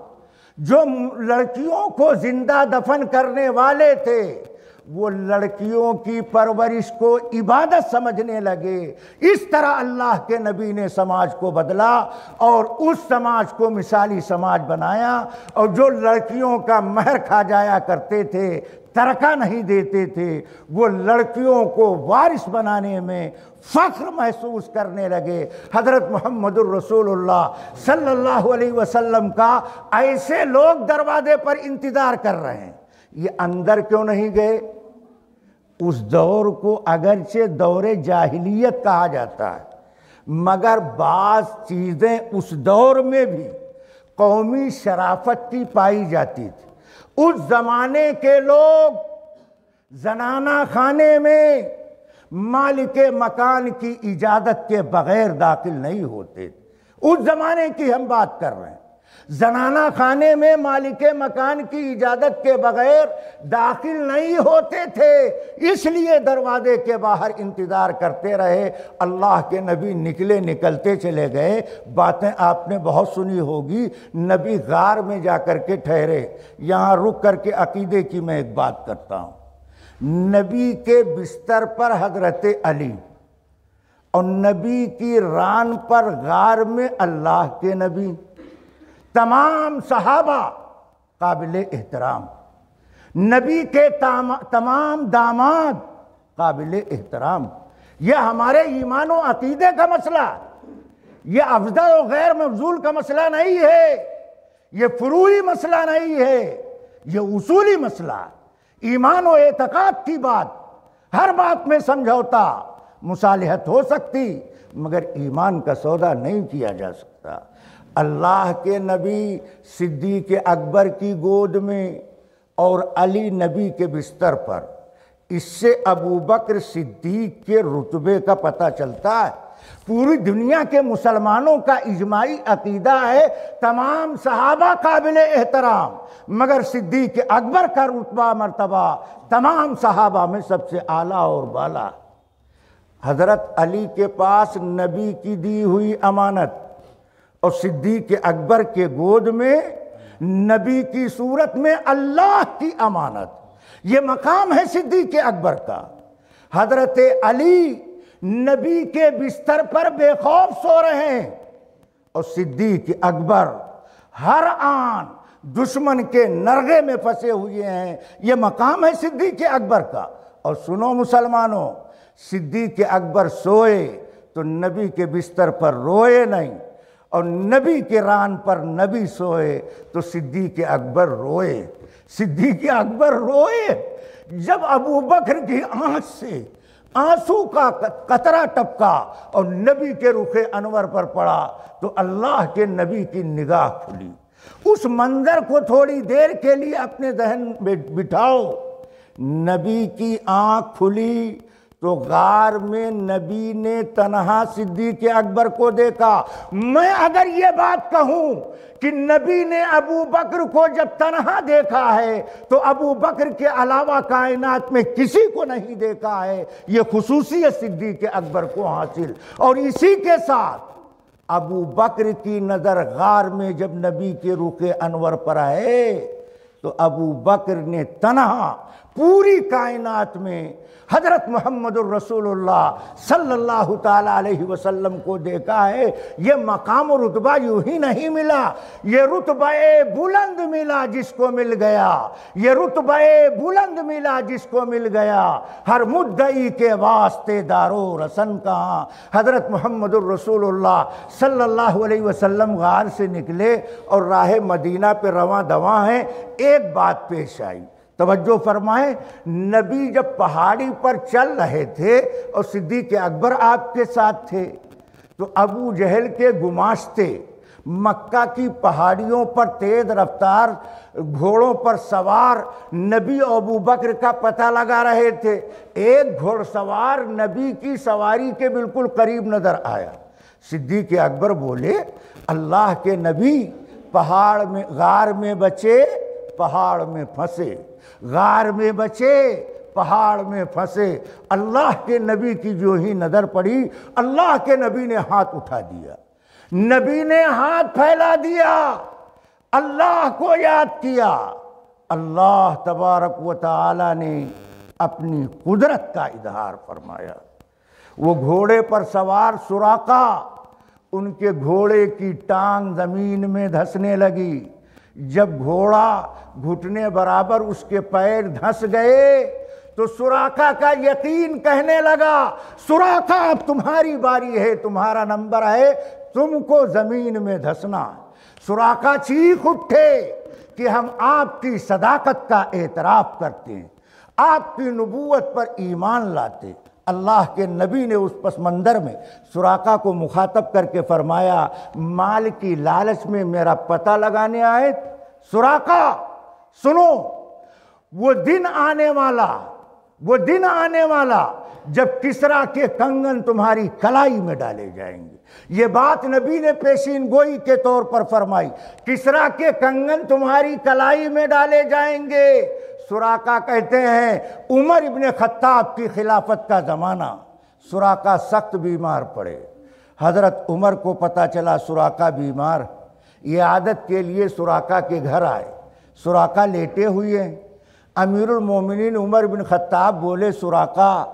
جو لڑکیوں کو زندہ دفن کرنے والے تھے، وہ لڑکیوں کی پرورش کو عبادت سمجھنے لگے۔ اس طرح اللہ کے نبی نے سماج کو بدلا اور اس سماج کو مثالی سماج بنایا۔ اور جو لڑکیوں کا مہر کھا جایا کرتے تھے، ترکہ نہیں دیتے تھے، وہ لڑکیوں کو وارث بنانے میں فخر محسوس کرنے لگے۔ حضرت محمد الرسول اللہ صلی اللہ علیہ وسلم کا ایسے لوگ دروازے پر انتظار کر رہے ہیں، یہ اندر کیوں نہیں گئے؟ اس دور کو اگرچہ دور جاہلیت کہا جاتا ہے، مگر بعض چیزیں اس دور میں بھی قومی شرافت کی پائی جاتی تھی۔ اس زمانے کے لوگ زنانہ خانے میں مالک مکان کی اجازت کے بغیر داخل نہیں ہوتے تھے۔ اس زمانے کی ہم بات کر رہے ہیں، زنانہ خانے میں مالک مکان کی اجازت کے بغیر داخل نہیں ہوتے تھے، اس لیے دروازے کے باہر انتظار کرتے رہے۔ اللہ کے نبی نکلتے چلے گئے۔ باتیں آپ نے بہت سنی ہوگی، نبی غار میں جا کر کے ٹھہرے۔ یہاں رک کر کے عقیدے کی میں ایک بات کرتا ہوں۔ نبی کے بستر پر حضرت علی اور نبی کی ران پر غار میں اللہ کے نبی، تمام صحابہ قابل احترام، نبی کے تمام داماد قابل احترام۔ یہ ہمارے ایمان و عقیدے کا مسئلہ، یہ افضل و غیر مفضول کا مسئلہ نہیں ہے، یہ فروعی مسئلہ نہیں ہے، یہ اصولی مسئلہ۔ ایمان و اعتقاد کی بات، ہر بات میں سمجھوتا مصالحت ہو سکتی، مگر ایمان کا سودا نہیں کیا جا سکتا۔ اللہ کے نبی صدیق اکبر کی گود میں اور علی نبی کے بستر پر، اس سے ابو بکر صدیق کے رتبے کا پتہ چلتا ہے۔ پوری دنیا کے مسلمانوں کا اجماعی عقیدہ ہے تمام صحابہ قابل احترام، مگر صدیق اکبر کا رتبہ مرتبہ تمام صحابہ میں سب سے اعلیٰ اور بالا۔ حضرت علی کے پاس نبی کی دی ہوئی امانت اور صدیق اکبر کے گود میں نبی کی صورت میں اللہ کی امانت، یہ مقام ہے صدیق اکبر کا۔ حضرت علی نبی کے بستر پر بے خوف سو رہے ہیں اور صدیق اکبر ہر آن دشمن کے نرغے میں پھنسے ہوئے ہیں، یہ مقام ہے صدیق اکبر کا۔ اور سنو مسلمانوں، صدیق اکبر سوئے تو نبی کے بستر پر روئے نہیں، اور نبی کے ران پر نبی سوئے تو صدیق اکبر روئے۔ صدیق اکبر روئے جب ابو بکر کی آنکھ سے آنسو کا قطرہ ٹپکا اور نبی کے رخ انور پر پڑا تو اللہ کے نبی کی نگاہ کھلی۔ اس منظر کو تھوڑی دیر کے لیے اپنے ذہن میں بٹھاؤ۔ نبی کی آنکھ کھلی تو غار میں نبی نے تنہا صدیق اکبر کو دیکھا۔ میں اگر یہ بات کہوں کہ نبی نے ابو بکر کو جب تنہا دیکھا ہے تو ابو بکر کے علاوہ کائنات میں کسی کو نہیں دیکھا ہے، یہ خصوصیت صدیق اکبر کو حاصل۔ اور اسی کے ساتھ ابو بکر کی نظر غار میں جب نبی کے رخ انور پر آئے تو ابو بکر نے تنہا پوری کائنات میں حضرت محمد الرسول اللہ صلی اللہ تعالیٰ علیہ وسلم کو دیکھا ہے۔ یہ مقام و رتبہ یوں ہی نہیں ملا، یہ رتبہ بلند ملا جس کو مل گیا، یہ رتبہ بلند ملا جس کو مل گیا۔ ہر مدعی کے واسطے دارو رسن کہاں۔ حضرت محمد الرسول اللہ صلی اللہ علیہ وسلم غار سے نکلے اور راہ مدینہ پہ رواں دواں ہیں۔ ایک بات پیش آئی، توجہ فرمائیں، نبی جب پہاڑی پر چل رہے تھے اور صدیق اکبر آپ کے ساتھ تھے تو ابو جہل کے گماشتے مکہ کی پہاڑیوں پر تیز رفتار گھوڑوں پر سوار نبی اور ابو بکر کا پتہ لگا رہے تھے۔ ایک گھوڑ سوار نبی کی سواری کے بالکل قریب نظر آیا۔ صدیق اکبر بولے، اللہ کے نبی پہاڑ میں غار میں بچے پہاڑ میں پھنسے، غار میں بچے پہاڑ میں پھنسے۔ اللہ کے نبی کی جو ہی نظر پڑی، اللہ کے نبی نے ہاتھ اٹھا دیا، نبی نے ہاتھ پھیلا دیا، اللہ کو یاد کیا۔ اللہ تبارک و تعالی نے اپنی قدرت کا اظہار فرمایا۔ وہ گھوڑے پر سوار سراقہ، ان کے گھوڑے کی ٹانگ زمین میں دھسنے لگی۔ جب گھوڑا گھٹنے برابر اس کے پیر دھس گئے تو سراقہ کا یقین کہنے لگا، سراقہ اب تمہاری باری ہے، تمہارا نمبر ہے، تم کو زمین میں دھسنا۔ سراقہ چیخ اٹھے کہ ہم آپ کی صداقت کا اعتراف کرتے ہیں، آپ کی نبوت پر ایمان لاتے۔ اللہ کے نبی نے اس پس منظر میں سراقہ کو مخاطب کر کے فرمایا، مال کی لالچ میں میرا پتہ لگانے آئے؟ سراقہ سنو، وہ دن آنے والا جب کسریٰ کے کنگن تمہاری کلائی میں ڈالے جائیں گے۔ یہ بات نبی نے پیشین گوئی کے طور پر فرمائی، کسریٰ کے کنگن تمہاری کلائی میں ڈالے جائیں گے۔ سراقہ کہتے ہیں عمر ابن خطاب کی خلافت کا زمانہ، سراقہ سخت بیمار پڑے۔ حضرت عمر کو پتہ چلا سراقہ بیمار، یہ عادت کے لیے سراقہ کے گھر آئے۔ سراقہ لیٹے ہوئے ہیں۔ امیر المومنین عمر بن خطاب بولے، سراقہ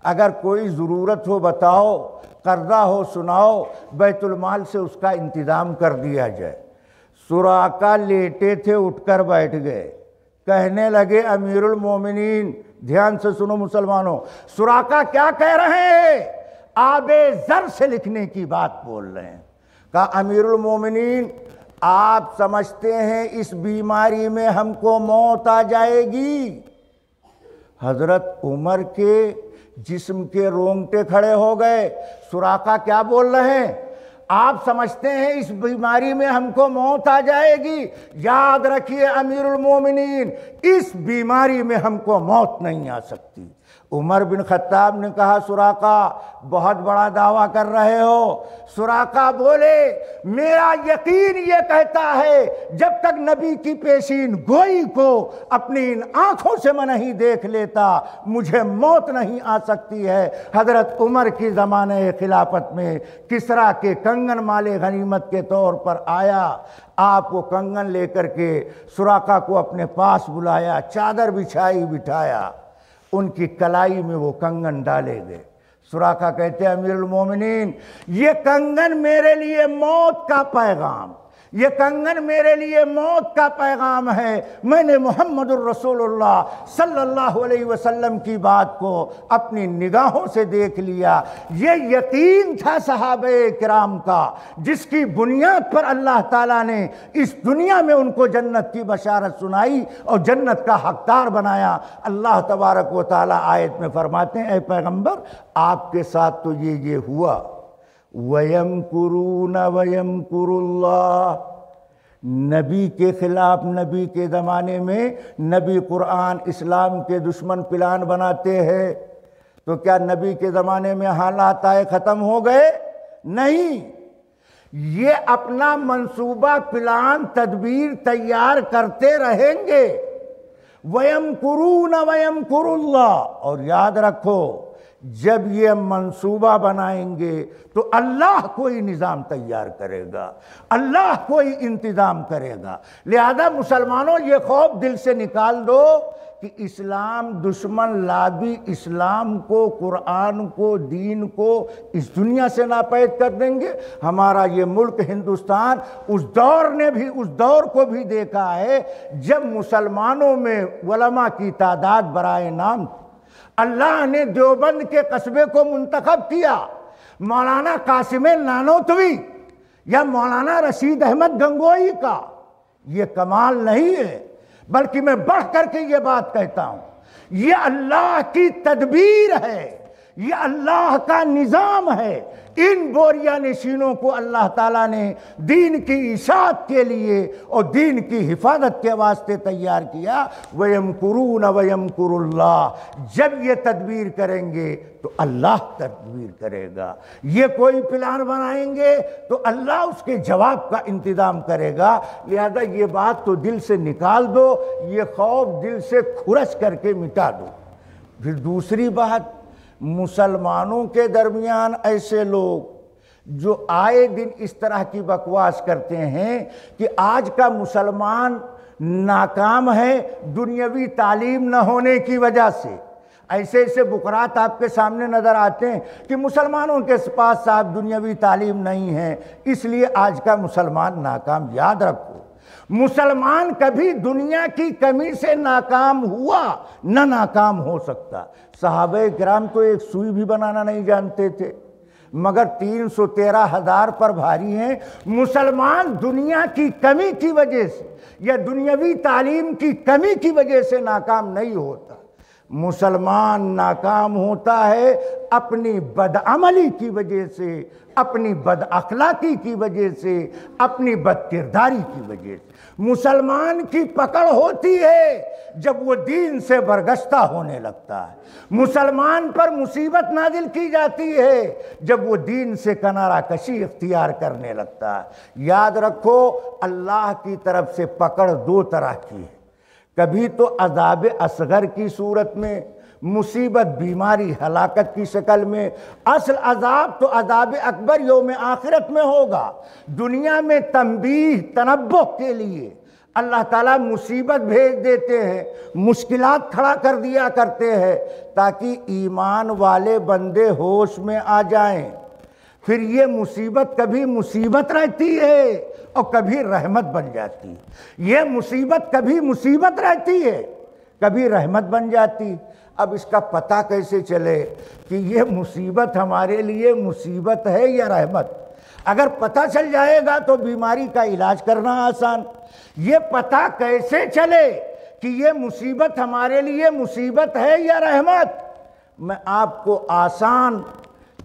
اگر کوئی ضرورت ہو بتاؤ، قرضہ ہو سناؤ، بیت المال سے اس کا انتظام کر دیا جائے۔ سراقہ لیٹے تھے، اٹھ کر بیٹھ گئے، کہنے لگے امیر المومنین، دھیان سے سنو مسلمانوں، سراقہ کیا کہہ رہے ہیں؟ آب زر سے لکھنے کی بات بول رہے ہیں۔ کہا امیر المومنین، آپ سمجھتے ہیں اس بیماری میں ہم کو موت آ جائے گی؟ حضرت عمر کے جسم کے رونگٹے کھڑے ہو گئے۔ سراقہ کیا بول رہے ہیں؟ آپ سمجھتے ہیں اس بیماری میں ہم کو موت آ جائے گی؟ یاد رکھیے امیر المومنین، اس بیماری میں ہم کو موت نہیں آ سکتی۔ عمر بن خطاب نے کہا، سراقہ بہت بڑا دعویٰ کر رہے ہو۔ سراقہ بولے، میرا یقین یہ کہتا ہے جب تک نبی کی پیشین گوئی کو اپنی ان آنکھوں سے میں نہیں دیکھ لیتا مجھے موت نہیں آ سکتی ہے۔ حضرت عمر کی زمانہ خلافت میں کسریٰ کے کنگن مال غنیمت کے طور پر آیا۔ آپ وہ کنگن لے کر کے سراقہ کو اپنے پاس بلایا، چادر بٹھایا، ان کی کلائی میں وہ کنگن ڈالے گئے۔ سراقہ کہتے ہیں امیر المومنین، یہ کنگن میرے لیے موت کا پیغام، یہ کنگن میرے لیے موت کا پیغام ہے۔ میں نے محمد الرسول اللہ صلی اللہ علیہ وسلم کی بات کو اپنی نگاہوں سے دیکھ لیا۔ یہ یقین تھا صحابہ کرام کا، جس کی بنیاد پر اللہ تعالیٰ نے اس دنیا میں ان کو جنت کی بشارت سنائی اور جنت کا حقدار بنایا۔ اللہ تبارک و تعالیٰ آیت میں فرماتے ہیں، اے پیغمبر آپ کے ساتھ تو یہ ہوا، وَيَمْكُرُونَ وَيَمْكُرُ اللَّهُ۔ نبی کے خلاف، نبی کے زمانے میں نبی قرآن اسلام کے دشمن پلان بناتے ہیں، تو کیا نبی کے زمانے میں حالات آئے ختم ہو گئے؟ نہیں، یہ اپنا منصوبہ پلان تدبیر تیار کرتے رہیں گے۔ وَيَمْكُرُونَ وَيَمْكُرُ اللَّهُ، اور یاد رکھو جب یہ منصوبہ بنائیں گے تو اللہ کوئی نظام تیار کرے گا، اللہ کوئی انتظام کرے گا۔ لہذا مسلمانوں یہ خوف دل سے نکال دو کہ اسلام دشمن لابی اسلام کو، قرآن کو، دین کو اس دنیا سے ناپید کر دیں گے۔ ہمارا یہ ملک ہندوستان اس دور نے بھی، اس دور کو بھی دیکھا ہے جب مسلمانوں میں علماء کی تعداد برائے نام تھی۔ اللہ نے دیوبند کے قصبے کو منتخب کیا، مولانا قاسم نانوتوی یا مولانا رشید احمد گنگوئی کا۔ یہ کمال نہیں ہے، بلکہ میں بڑھ کر کے یہ بات کہتا ہوں، یہ اللہ کی تدبیر ہے، یہ اللہ کا نظام ہے۔ ان بوریا نشینوں کو اللہ تعالیٰ نے دین کی اشاعت کے لیے اور دین کی حفاظت کے واسطے تیار کیا۔ وَيَمْكُرُونَ وَيَمْكُرُ اللَّهُ، جب یہ تدبیر کریں گے تو اللہ تدبیر کرے گا۔ یہ کوئی پلان بنائیں گے تو اللہ اس کے جواب کا انتظام کرے گا۔ لہذا یہ بات تو دل سے نکال دو، یہ خوف دل سے کھرچ کر کے مٹا دو۔ پھر دوسری بات، مسلمانوں کے درمیان ایسے لوگ جو آئے دن اس طرح کی بکواس کرتے ہیں کہ آج کا مسلمان ناکام ہے دنیاوی تعلیم نہ ہونے کی وجہ سے۔ ایسے ایسے بکرات آپ کے سامنے نظر آتے ہیں کہ مسلمانوں کے پاس صاحب دنیاوی تعلیم نہیں ہے، اس لیے آج کا مسلمان ناکام۔ یاد رکھو، مسلمان کبھی دنیا کی کمی سے ناکام ہوا نہ ناکام ہو سکتا۔ صحابہ کرام تو ایک سوئی بھی بنانا نہیں جانتے تھے، مگر 313,000 پر بھاری ہیں۔ مسلمان دنیا کی کمی کی وجہ سے یا دنیاوی تعلیم کی کمی کی وجہ سے ناکام نہیں ہوتا۔ مسلمان ناکام ہوتا ہے اپنی بدعملی کی وجہ سے، اپنی بد اخلاقی کی وجہ سے، اپنی بد کرداری کی وجہ سے۔ مسلمان کی پکڑ ہوتی ہے جب وہ دین سے برگشتہ ہونے لگتا ہے۔ مسلمان پر مصیبت نازل کی جاتی ہے جب وہ دین سے کنارہ کشی اختیار کرنے لگتا ہے۔ یاد رکھو، اللہ کی طرف سے پکڑ دو طرح کی ہے، کبھی تو عذاب اصغر کی صورت میں، مصیبت، بیماری، ہلاکت کی شکل میں۔ اصل عذاب تو عذاب اکبر یوم آخرت میں ہوگا۔ دنیا میں تنبیہ، تنبہ کے لیے اللہ تعالیٰ مصیبت بھیج دیتے ہیں، مشکلات کھڑا کر دیا کرتے ہیں تاکہ ایمان والے بندے ہوش میں آ جائیں۔ پھر یہ مصیبت کبھی مصیبت رہتی ہے اور کبھی رحمت بن جاتی ہے۔ یہ مصیبت کبھی مصیبت رہتی ہے، کبھی رحمت بن جاتی۔ اب اس کا پتہ کیسے چلے کہ یہ مصیبت ہمارے لیے مصیبت ہے یا رحمت؟ اگر پتہ چل جائے گا تو بیماری کا علاج کرنا آسان۔ یہ پتہ کیسے چلے کہ یہ مصیبت ہمارے لیے مصیبت ہے یا رحمت؟ میں آپ کو آسان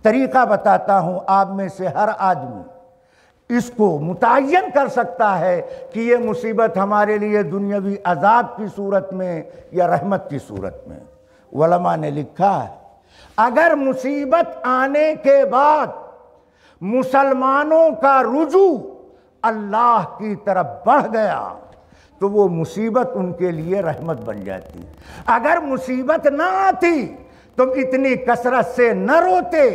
طریقہ بتاتا ہوں، آپ میں سے ہر آدمی اس کو متعین کر سکتا ہے کہ یہ مصیبت ہمارے لیے دنیاوی عذاب کی صورت میں یا رحمت کی صورت میں۔ علماء نے لکھا ہے، اگر مصیبت آنے کے بعد مسلمانوں کا رجوع اللہ کی طرف بڑھ گیا تو وہ مصیبت ان کے لیے رحمت بن جاتی۔ اگر مصیبت نہ آتی تم اتنی کثرت سے نہ روتے،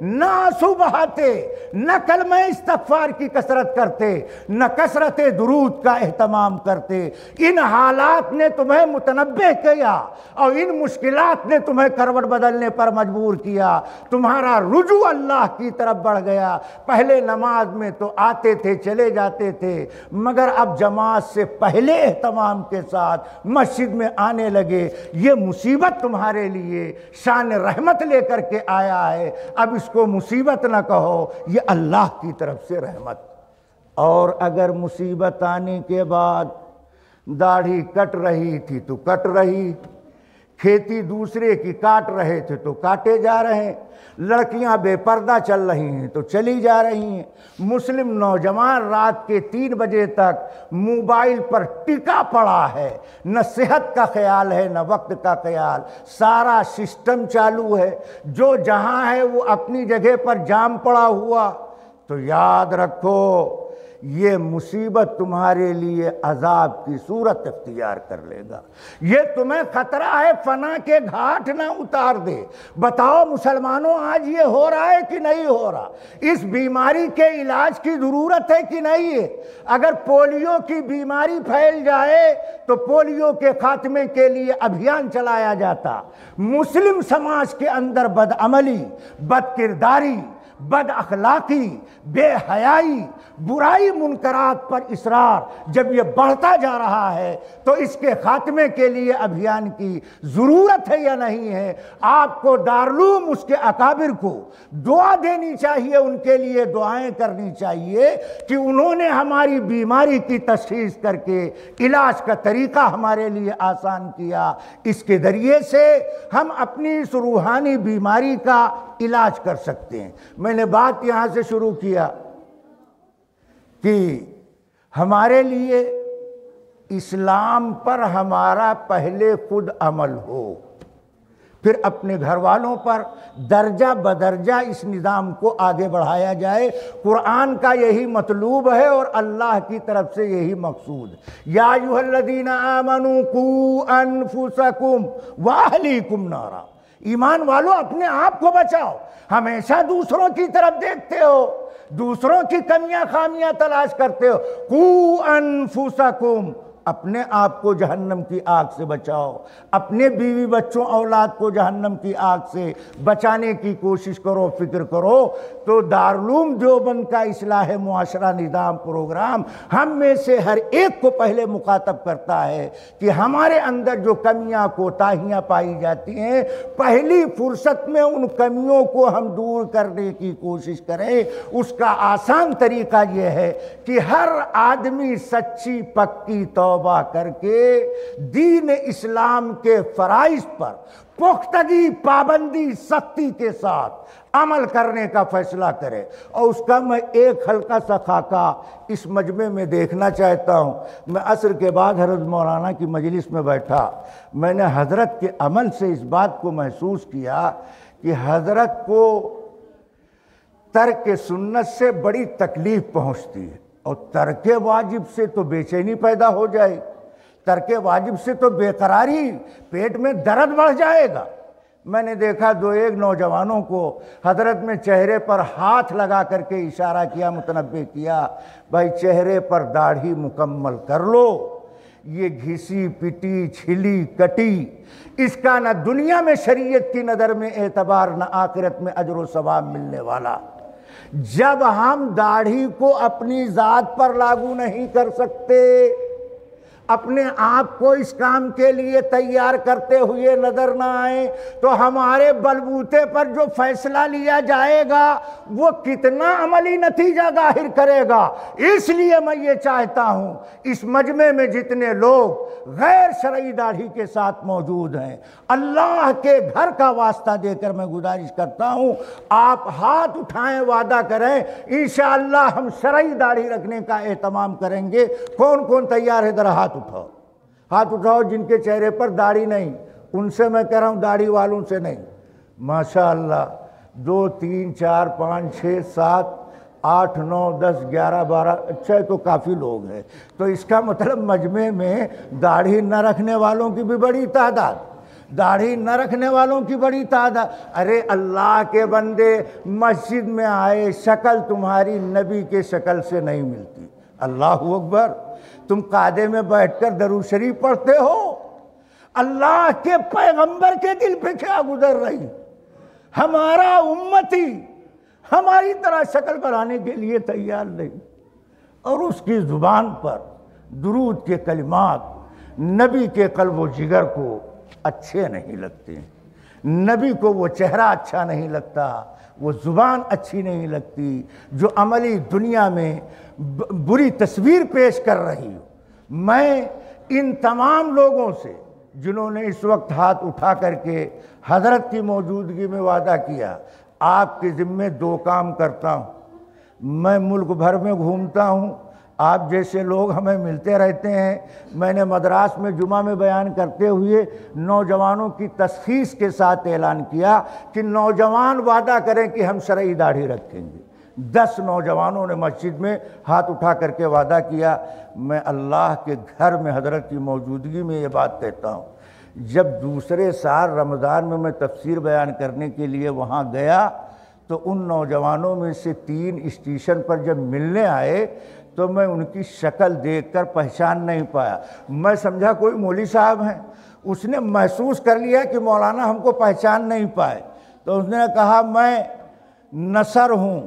نہ آنسو بہاتے، نہ کلمہ استغفار کی کثرت کرتے، نہ کثرت درود کا اہتمام کرتے۔ ان حالات نے تمہیں متنبہ کیا اور ان مشکلات نے تمہیں کروٹ بدلنے پر مجبور کیا۔ تمہارا رجوع اللہ کی طرف بڑھ گیا۔ پہلے نماز میں تو آتے تھے، چلے جاتے تھے، مگر اب جماعت سے پہلے اہتمام کے ساتھ مسجد میں آنے لگے۔ یہ مصیبت تمہارے لیے شان رحمت لے کر کے آیا ہے، اب اس کو مصیبت نہ کہو، یہ اللہ کی طرف سے رحمت۔ اور اگر مصیبت آنے کے بعد داڑھی کٹ رہی تھی تو کٹ رہی، کھیتی دوسرے کی کاٹ رہے تھے تو کاٹے جا رہے ہیں، لڑکیاں بے پردہ چل رہی ہیں تو چلی جا رہی ہیں، مسلم نوجوان رات کے 3 بجے تک موبائل پر ٹکا پڑا ہے، نہ صحت کا خیال ہے نہ وقت کا خیال، سارا سسٹم چالو ہے، جو جہاں ہے وہ اپنی جگہ پر جام پڑا ہوا۔ تو یاد رکھو یہ مصیبت تمہارے لیے عذاب کی صورت اختیار کر لے گا، یہ تمہیں خطرہ ہے فنا کے گھاٹ نہ اتار دے۔ بتاؤ مسلمانوں آج یہ ہو رہا ہے کہ نہیں ہو رہا؟ اس بیماری کے علاج کی ضرورت ہے کہ نہیں ہے؟ اگر پولیو کی بیماری پھیل جائے تو پولیو کے خاتمے کے لیے ابھیان چلایا جاتا۔ مسلم سماج کے اندر بدعملی، بد کرداری، بد اخلاقی، بے حیائی، برائی، منکرات پر اصرار جب یہ بڑھتا جا رہا ہے تو اس کے خاتمے کے لیے ابھیان کی ضرورت ہے یا نہیں ہے؟ آپ کو دارالعلوم اس کے اکابر کو دعا دینی چاہیے، ان کے لیے دعائیں کرنی چاہیے کہ انہوں نے ہماری بیماری کی تشخیص کر کے علاج کا طریقہ ہمارے لیے آسان کیا۔ اس کے ذریعے سے ہم اپنی اس روحانی بیماری کا علاج کر سکتے ہیں۔ میں نے بات یہاں سے شروع کیا کہ ہمارے لیے اسلام پر ہمارا پہلے خود عمل ہو، پھر اپنے گھر والوں پر درجہ بدرجہ اس نظام کو آگے بڑھایا جائے۔ قرآن کا یہی مطلوب ہے اور اللہ کی طرف سے یہی مقصود۔ یا ایھا الذین آمنوا قوا انفسکم واہلیکم نارا، ایمان والو اپنے آپ کو بچاؤ۔ ہمیشہ دوسروں کی طرف دیکھتے ہو، دوسروں کی کمیاں خامیاں تلاش کرتے ہو۔ قوا انفسکم، اپنے آپ کو جہنم کی آگ سے بچاؤ، اپنے بیوی بچوں اولاد کو جہنم کی آگ سے بچانے کی کوشش کرو، فکر کرو۔ تو دارالعلوم دیوبند کا اصلاح معاشرہ نظام پروگرام ہم میں سے ہر ایک کو پہلے مخاطب کرتا ہے کہ ہمارے اندر جو کمیاں کوتاہیاں پائی جاتی ہیں، پہلی فرصت میں ان کمیوں کو ہم دور کرنے کی کوشش کریں۔ اس کا آسان طریقہ یہ ہے کہ ہر آدمی سچی پکی توبہ کر کے دین اسلام کے فرائض پر پختگی، پابندی، سختی کے ساتھ عمل کرنے کا فیصلہ کرے۔ اور اس کا میں ایک ہلکا سا خاکہ اس مجمع میں دیکھنا چاہتا ہوں۔ میں عصر کے بعد حضرت مولانا کی مجلس میں بیٹھا، میں نے حضرت کے عمل سے اس بات کو محسوس کیا کہ حضرت کو ترک سنت سے بڑی تکلیف پہنچتی ہے، اور ترک واجب سے تو بے چینی پیدا ہو جائے، ترک واجب سے تو بے قراری، پیٹ میں درد بڑھ جائے گا۔ میں نے دیکھا 2-1 نوجوانوں کو حضرت میں چہرے پر ہاتھ لگا کر کے اشارہ کیا، متنبہ کیا، بھائی چہرے پر داڑھی مکمل کر لو، یہ گھسی پٹی چھلی کٹی، اس کا نہ دنیا میں شریعت کی نظر میں اعتبار نہ آخرت میں اجر و ثواب ملنے والا۔ جب ہم داڑھی کو اپنی ذات پر لاگو نہیں کر سکتے، اپنے آپ کو اس کام کے لیے تیار کرتے ہوئے نظر نہ آئیں، تو ہمارے بلبوتے پر جو فیصلہ لیا جائے گا وہ کتنا عملی نتیجہ ظاہر کرے گا۔ اس لیے میں یہ چاہتا ہوں اس مجمع میں جتنے لوگ غیر شرعی داڑھی کے ساتھ موجود ہیں، اللہ کے گھر کا واسطہ دے کر میں گزارش کرتا ہوں آپ ہاتھ اٹھائیں، وعدہ کریں انشاءاللہ ہم شرعی داڑھی رکھنے کا اہتمام کریں گے۔ کون کون تیار ہے؟ ذرا ہاتھ اٹھاؤ، ہاتھ اٹھاؤ جن کے چہرے پر داڑھی نہیں، ان سے میں کہہ رہا ہوں، داڑھی والوں سے نہیں۔ ماشاءاللہ 2 3 4 5 6 7 8 9 10 11 12، اچھا تو کافی لوگ ہیں۔ تو اس کا مطلب مجمع میں داڑھی نہ رکھنے والوں کی بھی بڑی تعداد، داڑھی نہ رکھنے والوں کی بڑی تعداد. ارے اللہ کے بندے، مسجد میں آئے، شکل تمہاری نبی کے شکل سے نہیں ملتی. اللہ اکبر. تم قعدے میں بیٹھ کر درود شریف پڑھتے ہو، اللہ کے پیغمبر کے دل پہ کیا گزر رہی؟ ہمارا امتی ہماری طرح شکل بنانے کے لیے تیار نہیں، اور اس کی زبان پر درود کے کلمات نبی کے قلب و جگر کو اچھے نہیں لگتے. نبی کو وہ چہرہ اچھا نہیں لگتا، وہ زبان اچھی نہیں لگتی جو عملی دنیا میں بری تصویر پیش کر رہی ہو. میں ان تمام لوگوں سے جنہوں نے اس وقت ہاتھ اٹھا کر کے حضرت کی موجودگی میں وعدہ کیا، آپ کے ذمے 2 کام کرتا ہوں. میں ملک بھر میں گھومتا ہوں، آپ جیسے لوگ ہمیں ملتے رہتے ہیں. میں نے مدراس میں جمعہ میں بیان کرتے ہوئے نوجوانوں کی تشخیص کے ساتھ اعلان کیا کہ نوجوان وعدہ کریں کہ ہم شرعی داڑھی رکھیں گے. 10 نوجوانوں نے مسجد میں ہاتھ اٹھا کر کے وعدہ کیا. میں اللہ کے گھر میں حضرت کی موجودگی میں یہ بات کہتا ہوں، جب دوسرے سال رمضان میں تفسیر بیان کرنے کے لیے وہاں گیا تو ان نوجوانوں میں سے 3 اسٹیشن پر جب ملنے آئے تو میں ان کی شکل دیکھ کر پہچان نہیں پایا. میں سمجھا کوئی مولوی صاحب ہیں. اس نے محسوس کر لیا کہ مولانا ہم کو پہچان نہیں پائے، تو اس نے کہا میں نصر ہوں،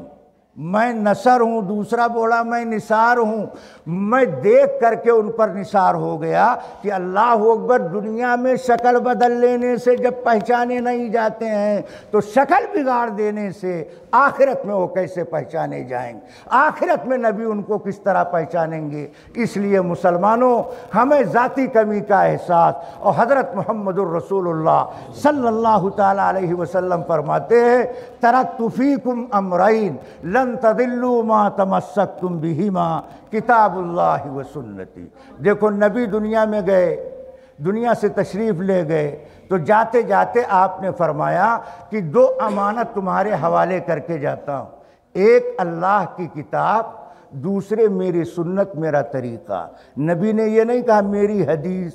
میں نصر ہوں. دوسرا بولا میں نثار ہوں. میں دیکھ کر کے ان پر نثار ہو گیا کہ اللہ اکبر. دنیا میں شکل بدل لینے سے جب پہچانے نہیں جاتے ہیں تو شکل بگاڑ دینے سے آخرت میں وہ کیسے پہچانے جائیں گے؟ آخرت میں نبی ان کو کس طرح پہچانیں گے؟ اس لیے مسلمانوں، ہمیں ذاتی کمی کا احساس، اور حضرت محمد الرسول اللہ صلی اللہ تعالیٰ علیہ وسلم فرماتے ہیں ترکت فیکم امرین لن تضلوا ما تمسکتم بہما کتاب اللہ و سنتی. دیکھو نبی دنیا میں گئے، دنیا سے تشریف لے گئے تو جاتے جاتے آپ نے فرمایا کہ 2 امانت تمہارے حوالے کر کے جاتا ہوں. ایک اللہ کی کتاب، دوسرے میری سنت، میرا طریقہ. نبی نے یہ نہیں کہا میری حدیث،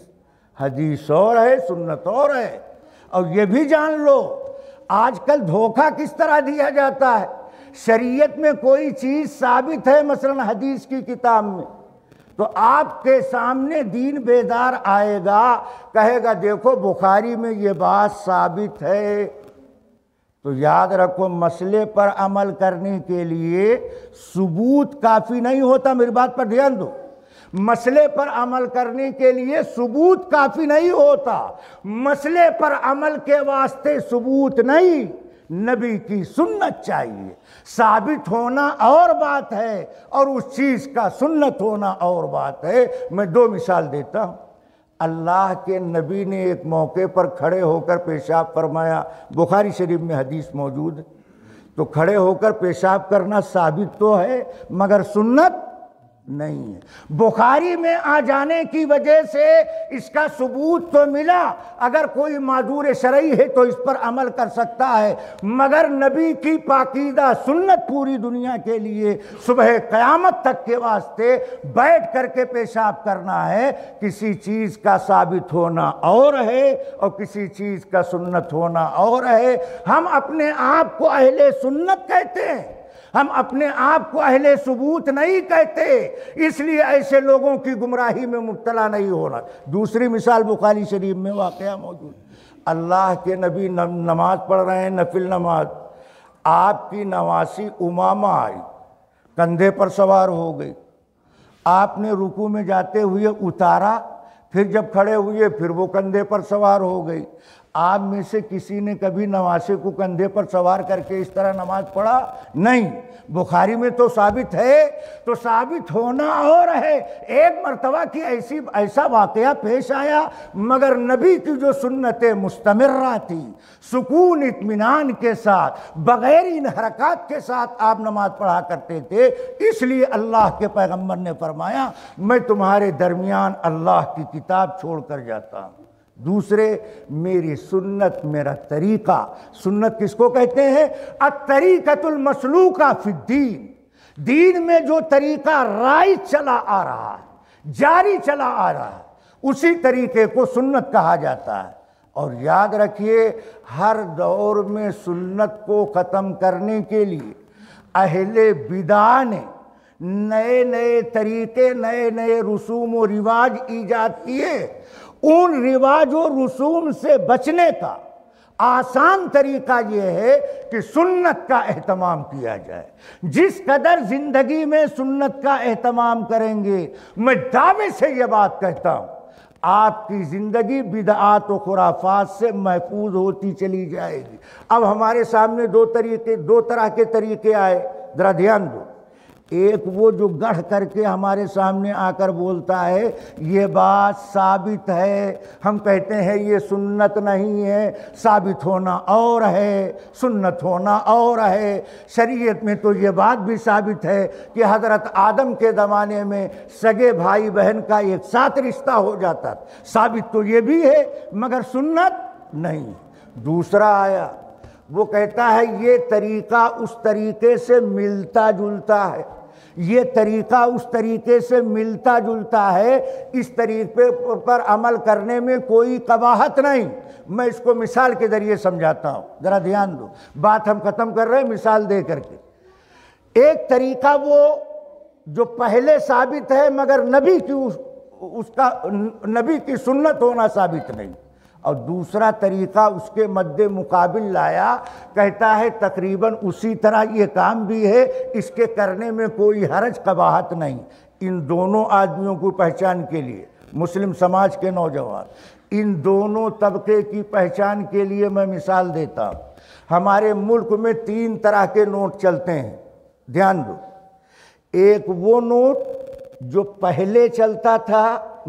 حدیث اور ہے سنت اور ہے. اور یہ بھی جان لو آج کل دھوکہ کس طرح دیا جاتا ہے. شریعت میں کوئی چیز ثابت ہے مثلا حدیث کی کتاب میں، تو آپ کے سامنے دین بیدار آئے گا، کہے گا دیکھو بخاری میں یہ بات ثابت ہے. تو یاد رکھو مسئلے پر عمل کرنے کے لیے ثبوت کافی نہیں ہوتا. میری بات پر دھیان دو. مسئلے پر عمل کرنے کے لیے ثبوت کافی نہیں ہوتا. مسئلے پر عمل کے واسطے ثبوت نہیں، نبی کی سنت چاہیے. ثابت ہونا اور بات ہے اور اس چیز کا سنت ہونا اور بات ہے. میں 2 مثال دیتا ہوں. اللہ کے نبی نے ایک موقع پر کھڑے ہو کر پیشاب فرمایا. بخاری شریف میں حدیث موجود ہے. تو کھڑے ہو کر پیشاب کرنا ثابت تو ہے مگر سنت نہیں ہے. بخاری میں آ جانے کی وجہ سے اس کا ثبوت تو ملا، اگر کوئی معذور شرعی ہے تو اس پر عمل کر سکتا ہے، مگر نبی کی پاکیزہ سنت پوری دنیا کے لیے صبح قیامت تک کے واسطے بیٹھ کر کے پیشاب کرنا ہے. کسی چیز کا ثابت ہونا اور ہے اور کسی چیز کا سنت ہونا اور ہے. ہم اپنے آپ کو اہل سنت کہتے ہیں، ہم اپنے آپ کو اہل ثبوت نہیں کہتے. اس لیے ایسے لوگوں کی گمراہی میں مبتلا نہیں ہونا. دوسری مثال بخاری شریف میں واقعہ موجود. اللہ کے نبی نماز پڑھ رہے ہیں، نفل نماز. آپ کی نواسی امامہ آئی، کندھے پر سوار ہو گئی. آپ نے رکوع میں جاتے ہوئے اتارا، پھر جب کھڑے ہوئے پھر وہ کندھے پر سوار ہو گئی. آپ میں سے کسی نے کبھی نواسے کو کندھے پر سوار کر کے اس طرح نماز پڑھا؟ نہیں. بخاری میں تو ثابت ہے، تو ثابت ہونا اور ہے. ایک مرتبہ کی ایسا واقعہ پیش آیا، مگر نبی کی جو سنت مستمرہ تھی، سکون اطمینان کے ساتھ، بغیر ان حرکات کے ساتھ آپ نماز پڑھا کرتے تھے. اس لیے اللہ کے پیغمبر نے فرمایا میں تمہارے درمیان اللہ کی کتاب چھوڑ کر جاتا ہوں. دوسرے میری سنت، میرا طریقہ. سنت کس کو کہتے ہیں؟ الطریقۃ المسلوکہ فی الدین. دین میں جو طریقہ رائج چلا آ رہا ہے، جاری چلا آ رہا ہے، اسی طریقے کو سنت کہا جاتا ہے. اور یاد رکھیے ہر دور میں سنت کو ختم کرنے کے لیے اہل بدعہ نے نئے نئے طریقے نئے نئے رسوم و رواج ایجاد کیے۔ ان رواج و رسوم سے بچنے کا آسان طریقہ یہ ہے کہ سنت کا اہتمام کیا جائے۔ جس قدر زندگی میں سنت کا اہتمام کریں گے، میں دعوے سے یہ بات کہتا ہوں، آپ کی زندگی بدعات و خرافات سے محفوظ ہوتی چلی جائے گی۔ اب ہمارے سامنے دو طرح کے طریقے آئے، ذرا دھیان دو۔ ایک وہ جو گڑھ کر کے ہمارے سامنے آ کر بولتا ہے یہ بات ثابت ہے، ہم کہتے ہیں یہ سنت نہیں ہے، ثابت ہونا اور ہے، سنت ہونا اور ہے۔ شریعت میں تو یہ بات بھی ثابت ہے کہ حضرت آدم کے زمانے میں سگے بھائی بہن کا ایک ساتھ رشتہ ہو جاتا تھا، ثابت تو یہ بھی ہے مگر سنت نہیں۔ دوسرا آیا، وہ کہتا ہے یہ طریقہ اس طریقے سے ملتا جلتا ہے، یہ طریقہ اس طریقے سے ملتا جلتا ہے، اس طریقے پر عمل کرنے میں کوئی قباحت نہیں۔ میں اس کو مثال کے ذریعے سمجھاتا ہوں، ذرا دھیان دو، بات ہم ختم کر رہے ہیں مثال دے کر کے۔ ایک طریقہ وہ جو پہلے ثابت ہے مگر نبی کی سنت ہونا ثابت نہیں، اور دوسرا طریقہ اس کے مد مقابل لایا، کہتا ہے تقریباً اسی طرح یہ کام بھی ہے، اس کے کرنے میں کوئی حرج قباحت نہیں۔ ان دونوں آدمیوں کو پہچان کے لیے، مسلم سماج کے نوجوان، ان دونوں طبقے کی پہچان کے لیے میں مثال دیتا ہوں۔ ہمارے ملک میں 3 طرح کے نوٹ چلتے ہیں، دھیان دو۔ ایک وہ نوٹ جو پہلے چلتا تھا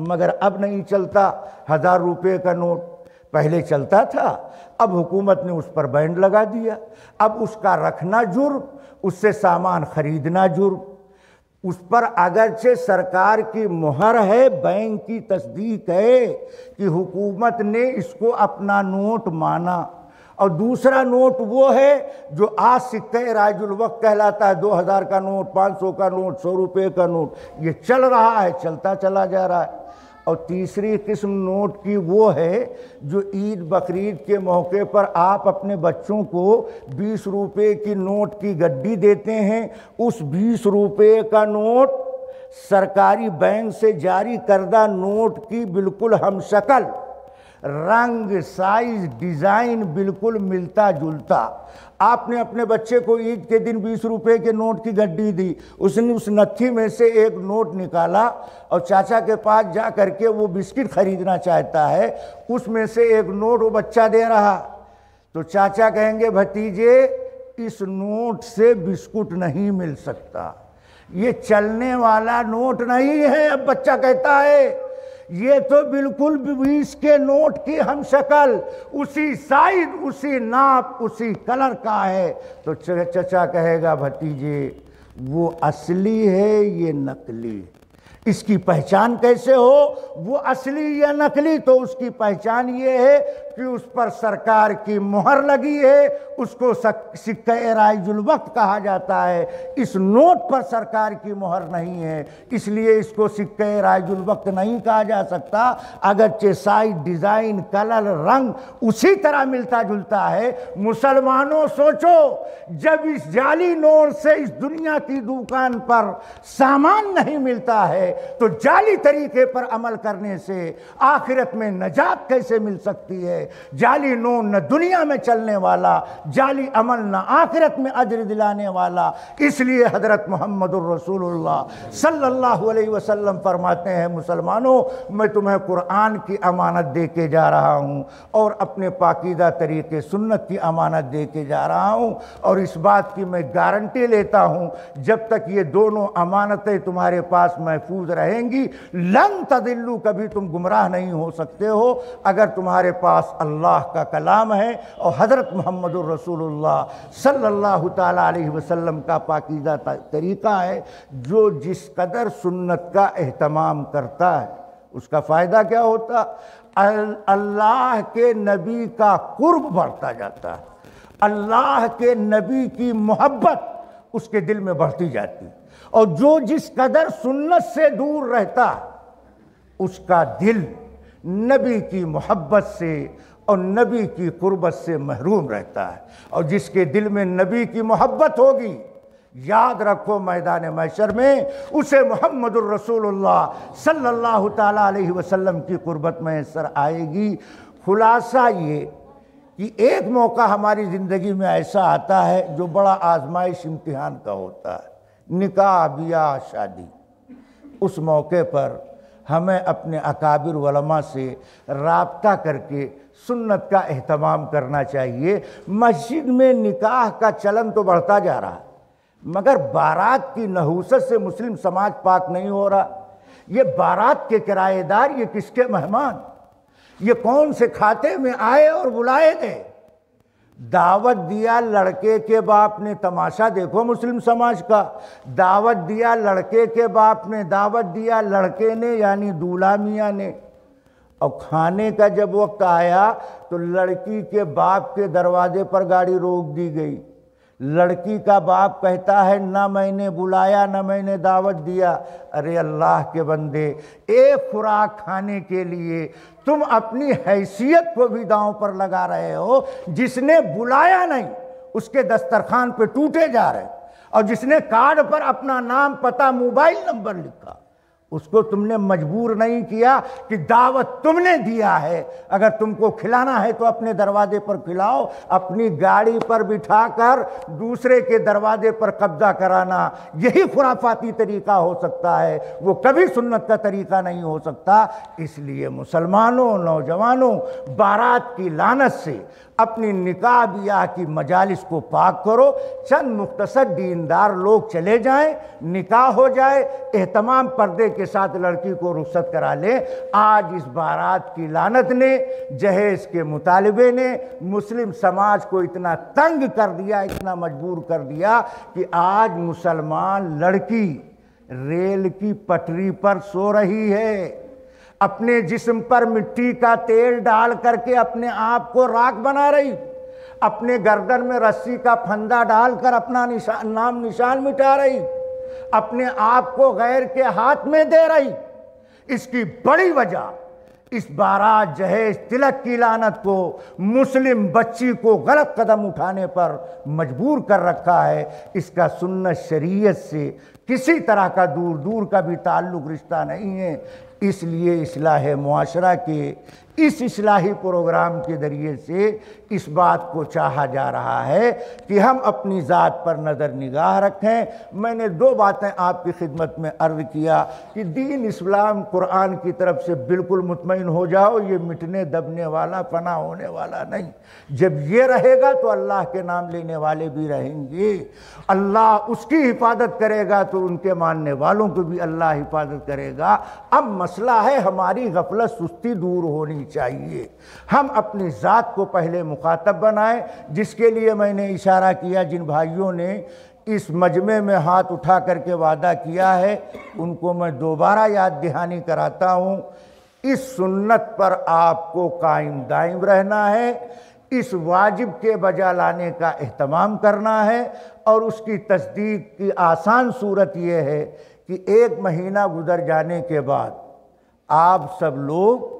مگر اب نہیں چلتا، 1000 روپے کا نوٹ پہلے چلتا تھا، اب حکومت نے اس پر بینڈ لگا دیا، اب اس کا رکھنا جرم، اس سے سامان خریدنا جرم۔ اس پر اگرچہ سرکار کی مہر ہے، بینک کی تصدیق ہے کہ حکومت نے اس کو اپنا نوٹ مانا۔ اور دوسرا نوٹ وہ ہے جو آج سکہ رائج الوقت کہلاتا ہے، 2000 کا نوٹ، 500 کا نوٹ، 100 روپے کا نوٹ، یہ چل رہا ہے، چلتا چلا جا رہا ہے۔ اور تیسری قسم نوٹ کی وہ ہے جو عید بقرعید کے موقع پر آپ اپنے بچوں کو 20 روپے کی نوٹ کی گڈی دیتے ہیں، اس 20 روپے کا نوٹ سرکاری بینک سے جاری کردہ نوٹ کی بالکل ہم شکل، رنگ، سائز، ڈیزائن بالکل ملتا جلتا۔ آپ نے اپنے بچے کو عید کے دن 20 روپے کے نوٹ کی گڈی دی، اس نے اس نتھی میں سے ایک نوٹ نکالا اور چاچا کے پاس جا کر کے وہ بسکٹ خریدنا چاہتا ہے، اس میں سے ایک نوٹ وہ بچہ دے رہا، تو چاچا کہیں گے بھتیجے اس نوٹ سے بسکٹ نہیں مل سکتا، یہ چلنے والا نوٹ نہیں ہے۔ اب بچہ کہتا ہے یہ تو بالکل 20 کے نوٹ کی ہم شکل، اسی سائز، اسی ناپ، اسی کلر کا ہے۔ تو چچا کہے گا بھتیجے وہ اصلی ہے یہ نقلی، اس کی پہچان کیسے ہو وہ اصلی یا نقلی؟ تو اس کی پہچان یہ ہے کہ اس پر سرکار کی مہر لگی ہے، اس کو سکہ رائج الوقت کہا جاتا ہے۔ اس نوٹ پر سرکار کی مہر نہیں ہے، اس لیے اس کو سکہ رائج الوقت نہیں کہا جا سکتا، اگرچہ سائز، ڈیزائن، کلر، رنگ اسی طرح ملتا جلتا ہے۔ مسلمانوں سوچو، جب اس جعلی نوٹ سے اس دنیا کی دکان پر سامان نہیں ملتا ہے تو جعلی طریقے پر عمل کرنے سے آخرت میں نجات کیسے مل سکتی ہے؟ جعلی نوٹ نہ دنیا میں چلنے والا، جعلی عمل نہ آخرت میں اجر دلانے والا۔ اس لیے حضرت محمد الرسول اللہ صلی اللہ علیہ وسلم فرماتے ہیں مسلمانوں میں تمہیں قرآن کی امانت دے کے جا رہا ہوں اور اپنے پاکیزہ طریقے سنت کی امانت دے کے جا رہا ہوں، اور اس بات کی میں گارنٹی لیتا ہوں جب تک یہ دونوں امانتیں تمہارے پاس محفوظ رہیں گی لن تضلوا، کبھی تم گمراہ نہیں ہو سکتے ہو اگر تمہارے پاس اللہ کا کلام ہے اور حضرت محمد الرسول اللہ صلی اللہ تعالیٰ علیہ وسلم کا پاکیزہ طریقہ ہے۔ جو جس قدر سنت کا اہتمام کرتا ہے اس کا فائدہ کیا ہوتا؟ اللہ کے نبی کا قرب بڑھتا جاتا ہے، اللہ کے نبی کی محبت اس کے دل میں بڑھتی جاتی، اور جو جس قدر سنت سے دور رہتا اس کا دل نبی کی محبت سے اور نبی کی قربت سے محروم رہتا ہے۔ اور جس کے دل میں نبی کی محبت ہوگی، یاد رکھو میدان محشر میں اسے محمد الرسول اللہ صلی اللہ تعالیٰ علیہ وسلم کی قربت میسر آئے گی۔ خلاصہ یہ کہ ایک موقع ہماری زندگی میں ایسا آتا ہے جو بڑا آزمائش امتحان کا ہوتا ہے، نکاح، بیاہ، شادی۔ اس موقع پر ہمیں اپنے اکابر علماء سے رابطہ کر کے سنت کا اہتمام کرنا چاہیے۔ مسجد میں نکاح کا چلن تو بڑھتا جا رہا ہے، مگر بارات کی نحوست سے مسلم سماج پاک نہیں ہو رہا۔ یہ بارات کے کرایہ دار، یہ کس کے مہمان، یہ کون سے کھاتے میں آئے اور بلائے گئے؟ دعوت دیا لڑکے کے باپ نے، تماشا دیکھو مسلم سماج کا، دعوت دیا لڑکے کے باپ نے، دعوت دیا لڑکے نے یعنی دولہا میاں نے، اور کھانے کا جب وقت آیا تو لڑکی کے باپ کے دروازے پر گاڑی روک دی گئی۔ لڑکی کا باپ کہتا ہے نہ میں نے بلایا نہ میں نے دعوت دیا۔ ارے اللہ کے بندے، ایک خوراک کھانے کے لیے تم اپنی حیثیت کو بھی داؤں پر لگا رہے ہو۔ جس نے بلایا نہیں اس کے دسترخوان پہ ٹوٹے جا رہے، اور جس نے کارڈ پر اپنا نام، پتہ، موبائل نمبر لکھا، اس کو تم نے مجبور نہیں کیا کہ دعوت تم نے دیا ہے، اگر تم کو کھلانا ہے تو اپنے دروازے پر کھلاؤ۔ اپنی گاڑی پر بٹھا کر دوسرے کے دروازے پر قبضہ کرانا یہی خرافاتی طریقہ ہو سکتا ہے، وہ کبھی سنت کا طریقہ نہیں ہو سکتا۔ اس لیے مسلمانوں، نوجوانوں، بارات کی لعنت سے اپنی نکاح بیاہ کی مجالس کو پاک کرو۔ چند مختصر دیندار لوگ چلے جائیں، نکاح ہو جائے، اہتمام پردے کے ساتھ لڑکی کو رخصت کرا لیں۔ آج اس بارات کی لعنت نے، جہیز کے مطالبے نے مسلم سماج کو اتنا تنگ کر دیا، اتنا مجبور کر دیا کہ آج مسلمان لڑکی ریل کی پٹری پر سو رہی ہے، اپنے جسم پر مٹی کا تیل ڈال کر کے اپنے آپ کو راکھ بنا رہی، اپنے گردن میں رسی کا پھندا ڈال کر اپنا نام نشان مٹا رہی، اپنے آپ کو غیر کے ہاتھ میں دے رہی۔ اس کی بڑی وجہ اس بارات، جہیز، تلک کی لعنت کو مسلم بچی کو غلط قدم اٹھانے پر مجبور کر رکھا ہے۔ اس کا سنت شریعت سے کسی طرح کا دور دور کا بھی تعلق، رشتہ نہیں ہے۔ اس لیے اصلاح معاشرہ کے اس اصلاحی پروگرام کے ذریعے سے اس بات کو چاہا جا رہا ہے کہ ہم اپنی ذات پر نظر نگاہ رکھیں۔ میں نے دو باتیں آپ کی خدمت میں عرض کیا کہ دین اسلام قرآن کی طرف سے بالکل مطمئن ہو جاؤ، یہ مٹنے دبنے والا، فنا ہونے والا نہیں۔ جب یہ رہے گا تو اللہ کے نام لینے والے بھی رہیں گے، اللہ اس کی حفاظت کرے گا تو ان کے ماننے والوں کو بھی اللہ حفاظت کرے گا۔ اب مسئلہ ہے ہماری غفلت، سستی دور ہونی چاہیے۔ ہم اپنی ذات کو پہلے مخاطب بنائیں، جس کے لیے میں نے اشارہ کیا، جن بھائیوں نے اس مجمع میں ہاتھ اٹھا کر کے وعدہ کیا ہے ان کو میں دوبارہ یاد دہانی کراتا ہوں۔ اس سنت پر آپ کو قائم دائم رہنا ہے، اس واجب کے بجا لانے کا اہتمام کرنا ہے، اور اس کی تصدیق کی آسان صورت یہ ہے کہ 1 مہینہ گزر جانے کے بعد آپ سب لوگ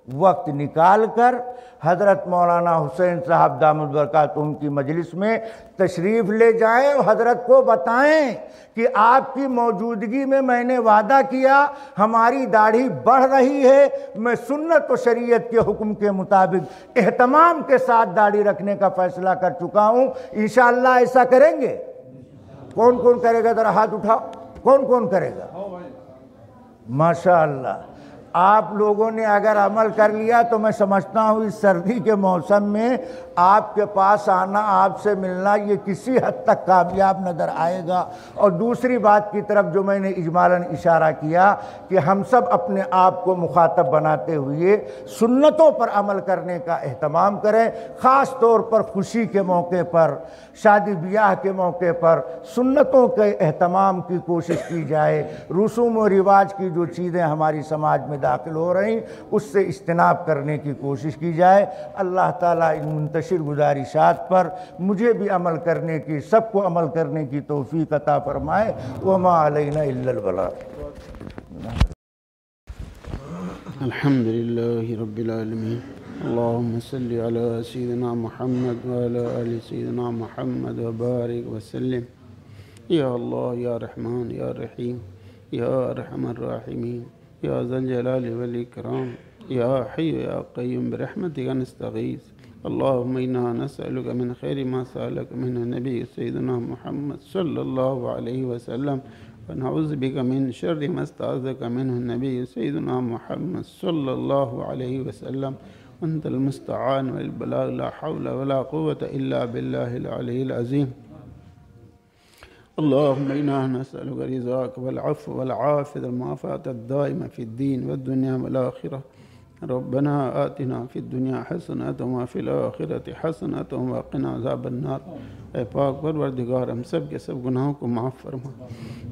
وقت نکال کر حضرت مولانا حسین صاحب دامت برکاتہم کی مجلس میں تشریف لے جائیں اور حضرت کو بتائیں کہ آپ کی موجودگی میں نے وعدہ کیا، ہماری داڑھی بڑھ رہی ہے، میں سنت و شریعت کے حکم کے مطابق اہتمام کے ساتھ داڑھی رکھنے کا فیصلہ کر چکا ہوں۔ انشاءاللہ ایسا کریں گے؟ کون کون کرے گا؟ ذرا ہاتھ اٹھاؤ، کون کون کرے گا؟ ماشاءاللہ، آپ لوگوں نے اگر عمل کر لیا تو میں سمجھتا ہوں اس سردی کے موسم میں آپ کے پاس آنا، آپ سے ملنا، یہ کسی حد تک کامیاب نظر آئے گا۔ اور دوسری بات کی طرف جو میں نے اجمالاً اشارہ کیا کہ ہم سب اپنے آپ کو مخاطب بناتے ہوئے سنتوں پر عمل کرنے کا اہتمام کریں، خاص طور پر خوشی کے موقع پر، شادی بیاہ کے موقع پر سنتوں کے اہتمام کی کوشش کی جائے۔ رسوم و رواج کی جو چیزیں ہماری سماج میں داخل ہو رہی اس سے اجتناب کرنے کی کوشش کی جائے۔ اللہ تعالیٰ ان منتشر گزارشات پر مجھے بھی عمل کرنے کی، سب کو عمل کرنے کی توفیق عطا فرمائے۔ وما علینا الا البلاغ۔ الحمد للہ رب العالمین۔ اللهم صل على سيدنا محمد وعلى آل سيدنا محمد وبارك وسلم. يا الله يا رحمن يا رحيم يا أرحم الراحمين يا ذا الجلال والإكرام يا حي يا قيوم برحمتك نستغيث. اللهم إنا نسألك من خير ما سألك منه النبي سيدنا محمد صلى الله عليه وسلم، ونعوذ بك من شر ما استعاذك منه النبي سيدنا محمد صلى الله عليه وسلم. أنت المستعان والبلاغ، لا حول ولا قوة إلا بالله العلي العظيم. اللهم إنا نسألك رضاك والعفو والعافية والمعافاة الدائمة في الدين والدنيا والآخرة. ربنا آتنا في الدنيا حسنة وما في الآخرة حسنة وقنا عذاب النار. اے پاک پروردگار، ہم سب کے سب گناہوں کو معاف فرما.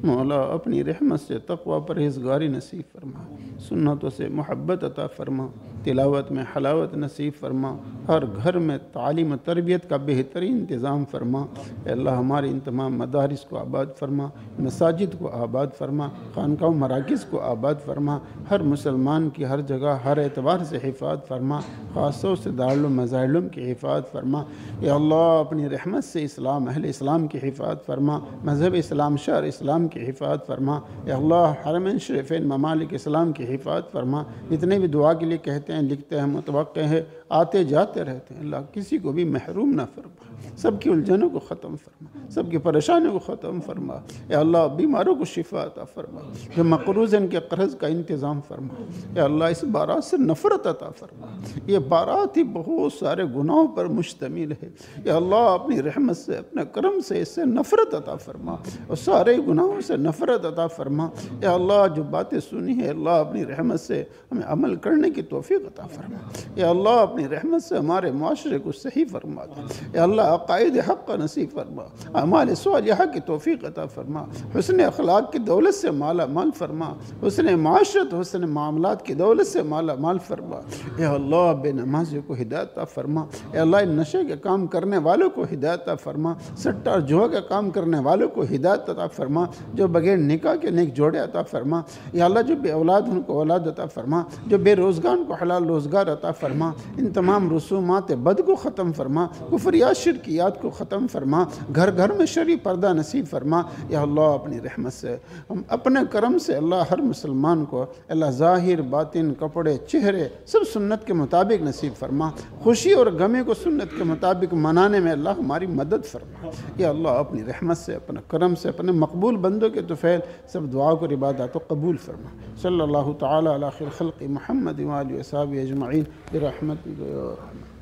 مولا اپنی رحمت سے تقوی پرہیزگاری نصیب فرما، سنتوں سے محبت عطا فرما، تلاوت میں حلاوت نصیب فرما، ہر گھر میں تعلیم و تربیت کا بہترین انتظام فرما. اے اللہ ہماری ان تمام مدارس کو آباد فرما، مساجد کو آباد فرما، خانقاہ و مراکز کو آباد فرما. ہر مسلمان کی ہر جگہ ہر اعتبار سے حفاظت فرما، خاص طور سے دارالعلوم مظاہر کی حفاظت فرما. یا اللہ اپنی رحمت سے اسلام، اہل اسلام کی حفاظت فرما، مذہب اسلام، شہر اسلام کی حفاظت فرما. یا اللہ حرمین شریفین ممالک اسلام کی حفاظت فرما. جتنے بھی دعا کے لیے کہتے ہیں، لکھتے ہیں، متوقع ہیں، آتے جاتے رہتے ہیں، اللہ کسی کو بھی محروم نہ فرما. سب کی الجھنوں کو ختم فرما، سب کی پریشانیوں کو ختم فرما. یا اللہ بیماروں کو شفا عطا فرما، جو مقروض ہیں ان کے قرض کا انتظام فرما. یا اللہ اس بارات سے نفرت عطا فرما. یہ بارات ہی بہت سارے گناہوں پر مشتمل ہے. یا اللہ اپنی رحمت سے، اپنے کرم سے اس سے نفرت عطا فرما اور سارے گناہوں سے نفرت عطا فرما. یا اللہ جو باتیں سنی ہے اللہ اپنی رحمت سے ہمیں عمل کرنے کی توفیق عطا فرما. یا اللہ اپنی رحمت سے ہمارے معاشرے کو صحیح فرما دے. یا اللہ عقائد حق کا نصیب فرما، اعمال صالحہ کی توفیق عطا فرما، حسن اخلاق کی دولت سے مالا مال فرما، حسن معاشرت، حسن معاملات کی دولت سے مالا مال فرما. یا اللہ بے نمازی کو ہدایت عطا فرما. یا اللہ ان نشے کے کام کرنے والوں کو ہدایت عطا فرما، سٹہ اور جوا کے کام کرنے والوں کو ہدایت عطا فرما، جو بغیر نکاح کے نیک جوڑے عطا فرما. یا اللہ جو بے اولاد ان کو اولاد عطا فرما، جو بے روزگار ان کو حلال روزگار عطا فرما. ان تمام رسومات بد کو ختم فرما، کفریات شرکیات کو ختم فرما، گھر گھر میں شرعی پردہ نصیب فرما. یا اللہ اپنی رحمت سے، ہم اپنے کرم سے اللہ ہر مسلمان کو اللہ ظاہر باطن، کپڑے، چہرے سب سنت کے مطابق نصیب فرما. خوشی اور غمی کو سنت کے مطابق منانے میں اللہ ہماری مدد فرما. یا اللہ اپنی رحمت سے، اپنے کرم سے، اپنے مقبول بندوں کے طفیل سب دعاؤں کو عبادات کو قبول فرما. صلی اللہ تعالی علی خیر خلق محمد و آلہ و صحبہ اجمعین برحمتک یا رحمت.